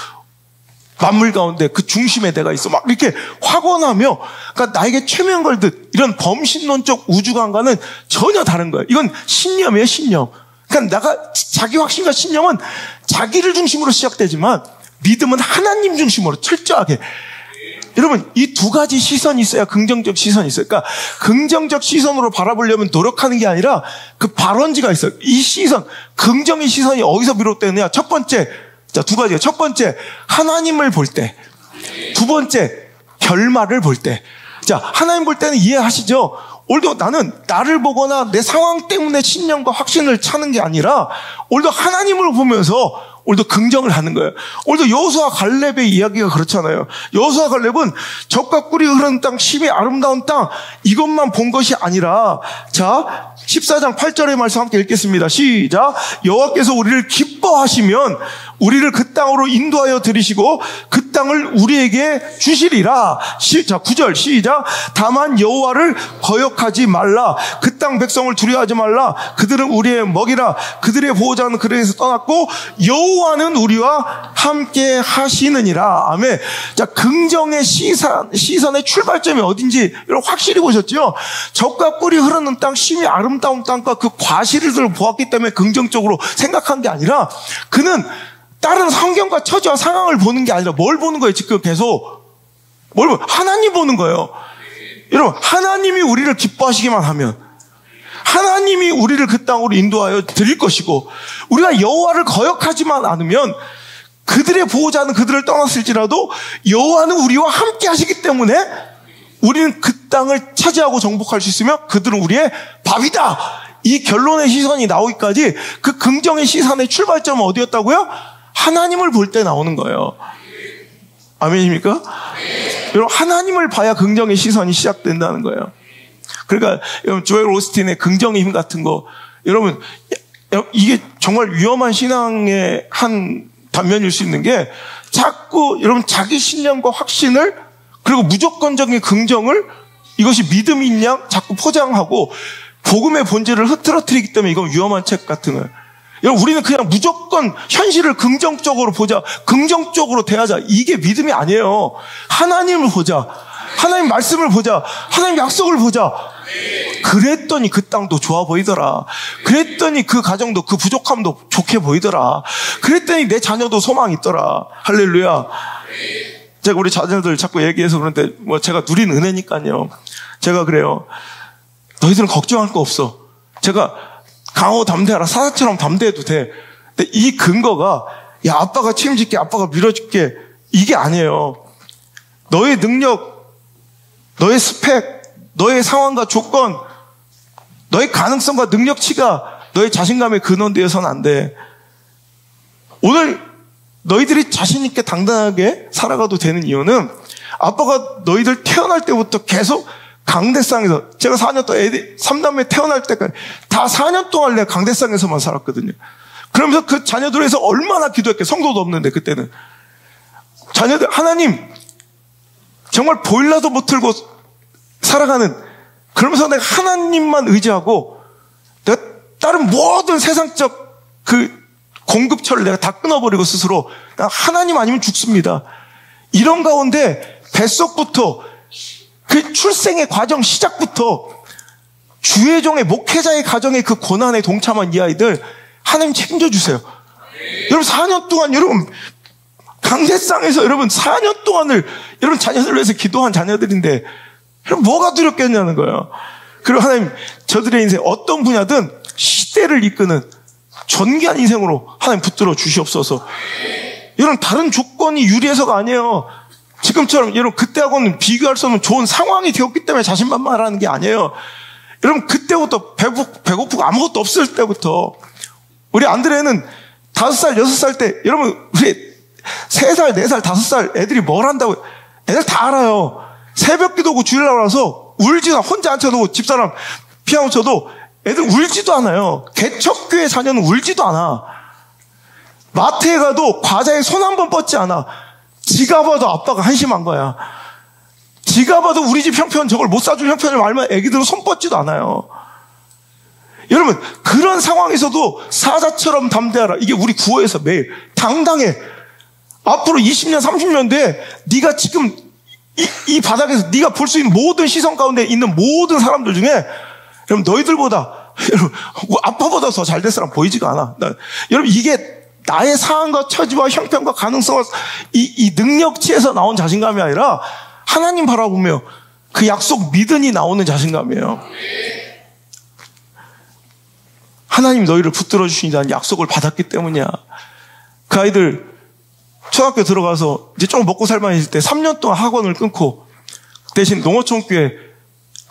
만물 가운데 그 중심에 내가 있어. 막 이렇게 확언하며, 그러니까 나에게 최면 걸듯 이런 범신론적 우주관과는 전혀 다른 거예요. 이건 신념이에요, 신념. 그러니까 자기 확신과 신념은 자기를 중심으로 시작되지만 믿음은 하나님 중심으로 철저하게. 여러분, 이 두 가지 시선이 있어야 긍정적 시선이 있어요. 그러니까 긍정적 시선으로 바라보려면 노력하는 게 아니라 그 발원지가 있어요. 이 시선, 긍정의 시선이 어디서 비롯되느냐? 첫 번째, 두 가지예요. 첫 번째, 하나님을 볼 때. 두 번째, 결말을 볼 때. 자, 하나님 볼 때는 이해하시죠? 오늘도 나는 나를 보거나 내 상황 때문에 신념과 확신을 찾는 게 아니라 오늘도 하나님을 보면서 오늘도 긍정을 하는 거예요. 오늘도 여호수아 갈렙의 이야기가 그렇잖아요. 여호수아 갈렙은 젖과 꿀이 흐르는 땅, 심이 아름다운 땅, 이것만 본 것이 아니라, 자, 14장 8절의 말씀 함께 읽겠습니다. 시작. 여호와께서 우리를 기뻐하시면 우리를 그 땅으로 인도하여 들이시고 그 땅을 우리에게 주시리라. 자, 9절 시작. 다만 여호와를 거역하지 말라. 그 땅 백성을 두려워하지 말라. 그들은 우리의 먹이라. 그들의 보호자는 그들에게서 떠났고 여호와는 우리와 함께 하시느니라. 아멘. 자, 긍정의 시선의 출발점이 어딘지 여러분 확실히 보셨죠? 젖과 꿀이 흐르는 땅, 심이 아름다운 땅과 그 과실을 보았기 때문에 긍정적으로 생각한 게 아니라, 그는 다른 환경과 처지와 상황을 보는 게 아니라 뭘 보는 거예요? 지금 계속 하나님 보는 거예요. 여러분, 하나님이 우리를 기뻐하시기만 하면 하나님이 우리를 그 땅으로 인도하여 드릴 것이고, 우리가 여호와를 거역하지만 않으면 그들의 보호자는 그들을 떠났을지라도 여호와는 우리와 함께 하시기 때문에 우리는 그 땅을 차지하고 정복할 수 있으며 그들은 우리의 밥이다. 이 결론의 시선이 나오기까지 그 긍정의 시선의 출발점은 어디였다고요? 하나님을 볼 때 나오는 거예요. 아멘입니까? 여러분, 하나님을 봐야 긍정의 시선이 시작된다는 거예요. 그러니까 여러분, 조엘 오스틴의 긍정의 힘 같은 거, 여러분, 이게 정말 위험한 신앙의 한 단면일 수 있는 게, 자꾸 여러분 자기 신념과 확신을, 그리고 무조건적인 긍정을, 이것이 믿음인 양 자꾸 포장하고 복음의 본질을 흐트러뜨리기 때문에 이건 위험한 책 같은 거예요. 여러분, 우리는 그냥 무조건 현실을 긍정적으로 보자, 긍정적으로 대하자, 이게 믿음이 아니에요. 하나님을 보자, 하나님 말씀을 보자, 하나님 약속을 보자. 그랬더니 그 땅도 좋아 보이더라. 그랬더니 그 가정도, 그 부족함도 좋게 보이더라. 그랬더니 내 자녀도 소망이 있더라. 할렐루야. 제가 우리 자녀들 자꾸 얘기해서 그런데 제가 누린 은혜니까요. 제가 그래요. 너희들은 걱정할 거 없어. 제가 강호 담대하라. 사자처럼 담대해도 돼. 근데 이 근거가, 야, 아빠가 책임질게, 아빠가 밀어줄게, 이게 아니에요. 너의 능력, 너의 스펙, 너의 상황과 조건, 너의 가능성과 능력치가 너의 자신감의 근원 되어서는 안 돼. 오늘 너희들이 자신 있게 당당하게 살아가도 되는 이유는, 아빠가 너희들 태어날 때부터 계속 강대상에서, 제가 4년 동안 3남매 태어날 때까지 다 4년 동안 내가 강대상에서만 살았거든요. 그러면서 그 자녀들에서 얼마나 기도했게. 성도도 없는데 그때는. 자녀들, 하나님, 정말 보일러도 못 틀고 살아가는, 그러면서 내가 하나님만 의지하고 내가 다른 모든 세상적 그 공급처를 내가 다 끊어버리고 스스로 하나님 아니면 죽습니다. 이런 가운데 뱃속부터 그 출생의 과정 시작부터 주의 종의 목회자의 가정의 그 고난에 동참한 이 아이들 하나님 책임져주세요. 여러분 4년 동안 여러분 강대상에서 여러분 4년 동안을 여러분 자녀들 위해서 기도한 자녀들인데 여러분 뭐가 두렵겠냐는 거예요. 그리고 하나님 저들의 인생 어떤 분야든 시대를 이끄는 존귀한 인생으로 하나님 붙들어 주시옵소서. 여러분 다른 조건이 유리해서가 아니에요. 지금처럼 여러분 그때하고는 비교할 수 없는 좋은 상황이 되었기 때문에 자신만만하는 게 아니에요. 여러분 그때부터 배고프고 아무것도 없을 때부터 우리 안드레는 5살, 6살 때 여러분 우리 3살, 4살, 5살 애들이 뭘 한다고 애들 다 알아요. 새벽 기도고 주일날 와서 울지도 않아. 혼자 앉혀놓고 집사람 피아노 쳐도 애들 울지도 않아요. 개척교회 자녀는 울지도 않아. 마트에 가도 과자에 손 한 번 뻗지 않아. 지가 봐도 아빠가 한심한 거야. 지가 봐도 우리 집 형편 저걸 못 사줄 형편을 말면 애기들은 손 뻗지도 않아요. 여러분 그런 상황에서도 사자처럼 담대하라. 이게 우리 구호에서 매일 당당해. 앞으로 20년 30년 뒤에 네가 지금 이 바닥에서 네가 볼 수 있는 모든 시선 가운데 있는 모든 사람들 중에 여러분 너희들보다 여러분 아빠보다 더 잘 될 사람 보이지가 않아. 여러분 이게 나의 상황과 처지와 형편과 가능성과 이 능력치에서 나온 자신감이 아니라 하나님 바라보며 그 약속 믿으니 나오는 자신감이에요. 하나님 너희를 붙들어 주신다는 약속을 받았기 때문이야. 그 아이들 초등학교 들어가서 이제 좀 먹고 살만해질 때 3년 동안 학원을 끊고 대신 농어촌교회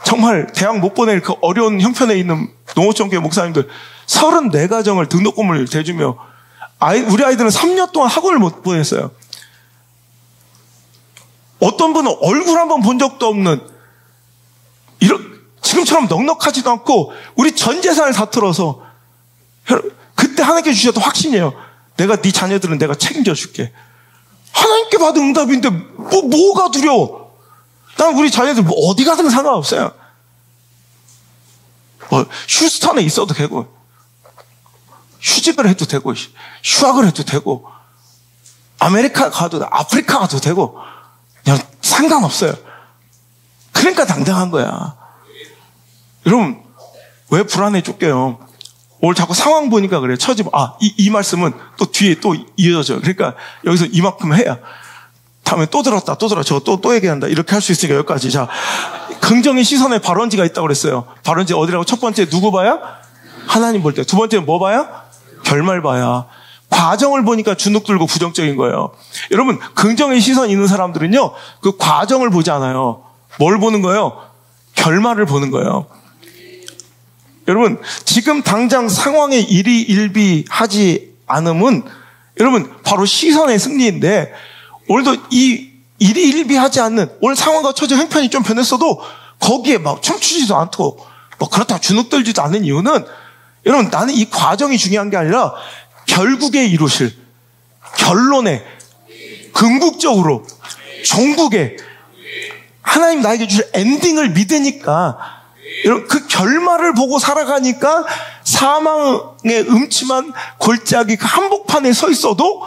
정말 대학 못 보낼 그 어려운 형편에 있는 농어촌교회 목사님들 34가정을 등록금을 대주며 우리 아이들은 3년 동안 학원을 못 보냈어요. 어떤 분은 얼굴 한번 본 적도 없는 지금처럼 넉넉하지도 않고 우리 전 재산을 다 털어서 그때 하나님께 주셨던 확신이에요. 내가 네 자녀들은 내가 책임져 줄게. 하나님께 받은 응답인데 뭐가 두려워. 난 우리 자녀들 어디 가든 상관없어요. 휴스턴에 있어도 되고 휴직을 해도 되고 휴학을 해도 되고 아메리카 가도 되고 아프리카 가도 되고 그냥 상관없어요. 그러니까 당당한 거야. 여러분 왜 불안에 쫓겨요? 오늘 자꾸 상황 보니까 그래요. 이 말씀은 또 뒤에 또 이어져요. 그러니까 여기서 이만큼 해야 다음에 또 들었다 저거 또 얘기한다 이렇게 할 수 있으니까 여기까지. 자, 긍정의 시선에 발원지가 있다고 그랬어요. 발원지 어디라고? 첫 번째 누구 봐야? 하나님 볼 때. 두 번째는 뭐 봐야? 결말 봐야. 과정을 보니까 주눅 들고 부정적인 거예요. 여러분 긍정의 시선 있는 사람들은요 그 과정을 보지 않아요. 뭘 보는 거예요? 결말을 보는 거예요. 여러분 지금 당장 상황에 일희일비하지 않음은 여러분 바로 시선의 승리인데 오늘도 이 일희일비하지 않는 오늘 상황과 처지 형편이 좀 변했어도 거기에 막 춤추지도 않고 그렇다고 주눅들지도 않는 이유는 여러분 나는 이 과정이 중요한 게 아니라 결국에 이루실 결론에 궁극적으로 종국에 하나님 나에게 주실 엔딩을 믿으니까 여러분 그 결말을 보고 살아가니까 사망의 음침한 골짜기 그 한복판에 서 있어도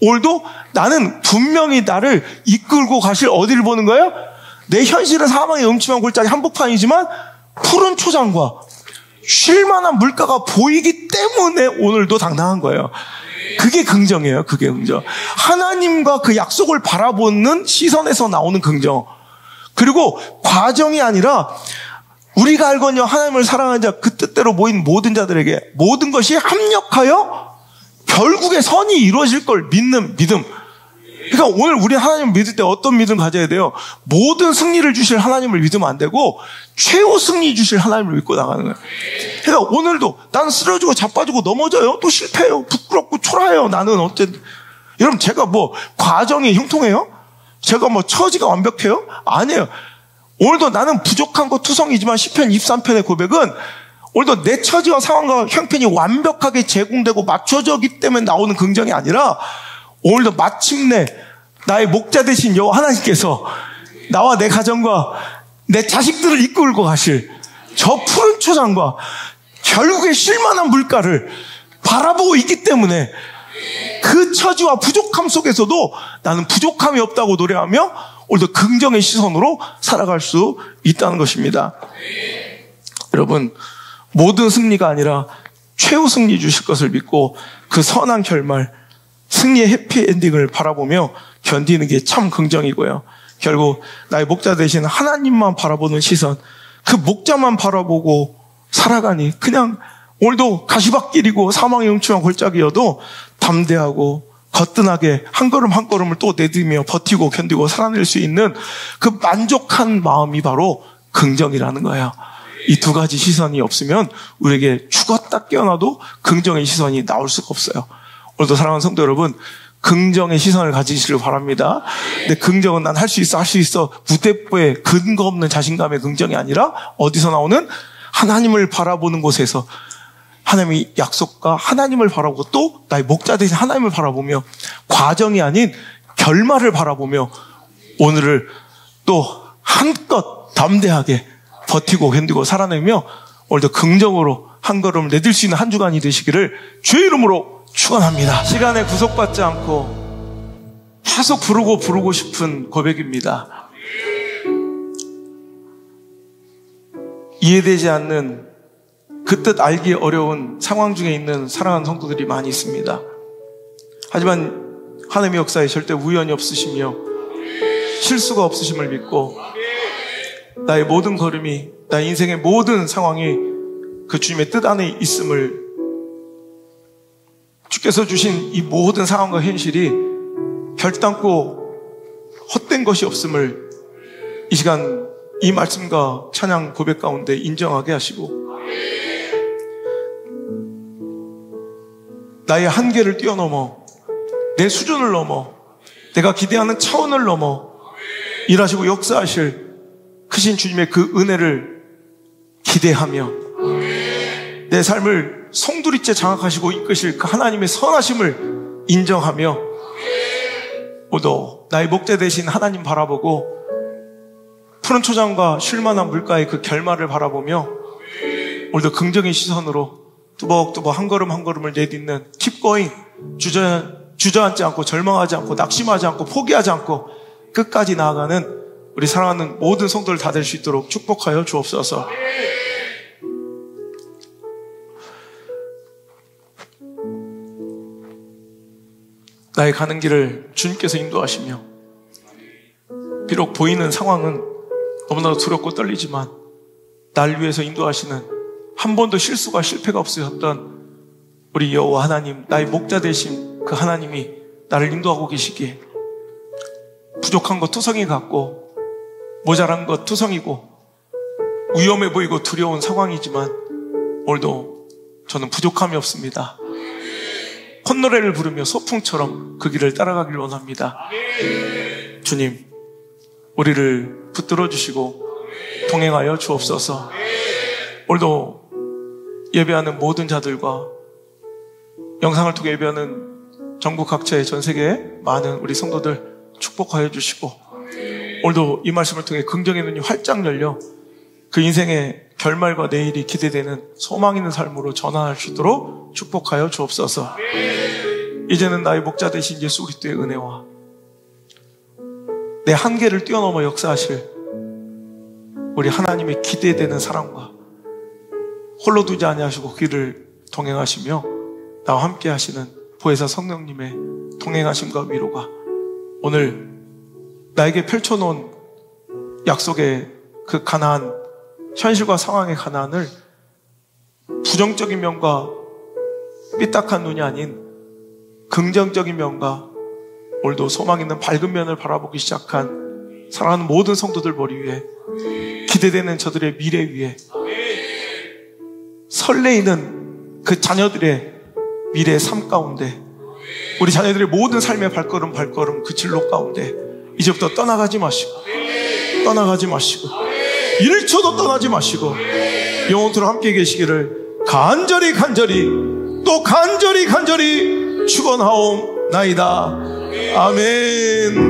오늘도 나는 분명히 나를 이끌고 가실 어디를 보는 거예요? 내 현실은 사망의 음침한 골짜기 한복판이지만 푸른 초장과 쉴만한 물가가 보이기 때문에 오늘도 당당한 거예요. 그게 긍정이에요. 그게 긍정. 하나님과 그 약속을 바라보는 시선에서 나오는 긍정. 그리고 과정이 아니라 우리가 알거니와 하나님을 사랑하는 자 그 뜻대로 모인 모든 자들에게 모든 것이 합력하여 결국에 선이 이루어질 걸 믿는 믿음. 그러니까 오늘 우리 하나님을 믿을 때 어떤 믿음 가져야 돼요? 모든 승리를 주실 하나님을 믿으면 안 되고 최후 승리 주실 하나님을 믿고 나가는 거예요. 그러니까 오늘도 나는 쓰러지고 자빠지고 넘어져요. 또 실패해요. 부끄럽고 초라해요. 나는 여러분 제가 과정이 형통해요? 제가 처지가 완벽해요? 아니에요. 오늘도 나는 부족한 것 투성이지만 시편 23편의 고백은 오늘도 내 처지와 상황과 형편이 완벽하게 제공되고 맞춰졌기 때문에 나오는 긍정이 아니라 오늘도 마침내 나의 목자 되신 여호와 하나님께서 나와 내 가정과 내 자식들을 이끌고 가실 저 푸른 초장과 결국에 쉴만한 물가를 바라보고 있기 때문에 그 처지와 부족함 속에서도 나는 부족함이 없다고 노래하며 오늘도 긍정의 시선으로 살아갈 수 있다는 것입니다. 여러분, 모든 승리가 아니라 최후 승리 주실 것을 믿고 그 선한 결말, 승리의 해피엔딩을 바라보며 견디는 게 참 긍정이고요. 결국 나의 목자 되신 하나님만 바라보는 시선, 그 목자만 바라보고 살아가니 그냥 오늘도 가시밭길이고 사망의 음침한 골짜기여도 담대하고 거뜬하게 한 걸음 한 걸음을 또 내딛으며 버티고 견디고 살아낼 수 있는 그 만족한 마음이 바로 긍정이라는 거예요. 이 두 가지 시선이 없으면 우리에게 죽었다 깨어나도 긍정의 시선이 나올 수가 없어요. 오늘도 사랑하는 성도 여러분, 긍정의 시선을 가지시길 바랍니다. 근데 긍정은 난 할 수 있어, 할 수 있어. 무대뽀의 근거 없는 자신감의 긍정이 아니라 어디서 나오는 하나님을 바라보는 곳에서 하나님의 약속과 하나님을 바라보고 또 나의 목자 되신 하나님을 바라보며 과정이 아닌 결말을 바라보며 오늘을 또 한껏 담대하게 버티고 견디고 살아내며 오늘도 긍정으로 한 걸음을 내딜 수 있는 한 주간이 되시기를 주의 이름으로 축원합니다. 시간에 구속받지 않고 계속 부르고 싶은 고백입니다. 이해되지 않는 그 뜻 알기 어려운 상황 중에 있는 사랑하는 성도들이 많이 있습니다. 하지만 하나님의 역사에 절대 우연이 없으시며 실수가 없으심을 믿고 나의 모든 걸음이, 나의 인생의 모든 상황이 그 주님의 뜻 안에 있음을, 주께서 주신 이 모든 상황과 현실이 결단코 헛된 것이 없음을 이 시간 이 말씀과 찬양 고백 가운데 인정하게 하시고 나의 한계를 뛰어넘어 내 수준을 넘어 내가 기대하는 차원을 넘어 일하시고 역사하실 크신 주님의 그 은혜를 기대하며 내 삶을 송두리째 장악하시고 이끄실 그 하나님의 선하심을 인정하며 오도 나의 목자 되신 하나님 바라보고 푸른 초장과 쉴만한 물가의 그 결말을 바라보며 오늘도 긍정의 시선으로 뚜벅뚜벅 한 걸음 한 걸음을 내딛는 keep going, 주저앉지 않고 절망하지 않고 낙심하지 않고 포기하지 않고 끝까지 나아가는 우리 사랑하는 모든 성도들 다 될 수 있도록 축복하여 주옵소서. 나의 가는 길을 주님께서 인도하시며 비록 보이는 상황은 너무나도 두렵고 떨리지만 날 위해서 인도하시는 한 번도 실수가 실패가 없으셨던 우리 여호와 하나님, 나의 목자 되신 그 하나님이 나를 인도하고 계시기에 부족한 것 투성이 같고 모자란 것 투성이고 위험해 보이고 두려운 상황이지만 오늘도 저는 부족함이 없습니다. 콧노래를 부르며 소풍처럼 그 길을 따라가길 원합니다. 주님, 우리를 붙들어 주시고 동행하여 주옵소서. 오늘도 예배하는 모든 자들과 영상을 통해 예배하는 전국 각처의 전 세계의 많은 우리 성도들 축복하여 주시고 오늘도 이 말씀을 통해 긍정의 눈이 활짝 열려 그 인생의 결말과 내일이 기대되는 소망 있는 삶으로 전환할 수 있도록 축복하여 주옵소서. 이제는 나의 목자 되신 예수 그리스도의 은혜와 내 한계를 뛰어넘어 역사하실 우리 하나님의 기대되는 사랑과 홀로 두지 아니하시고 길을 동행하시며 나와 함께 하시는 보혜사 성령님의 동행하심과 위로가 오늘 나에게 펼쳐놓은 약속의 그 가나안, 현실과 상황의 가나안을 부정적인 면과 삐딱한 눈이 아닌 긍정적인 면과 오늘도 소망 있는 밝은 면을 바라보기 시작한 사랑하는 모든 성도들 머리 위에 기대되는 저들의 미래 위에 설레이는 그 자녀들의 미래의 삶 가운데 우리 자녀들의 모든 삶의 발걸음 그 진로 가운데 이제부터 떠나가지 마시고 1초도 떠나지 마시고 영원토록 함께 계시기를 간절히 또 간절히 축원하옵나이다. 아멘.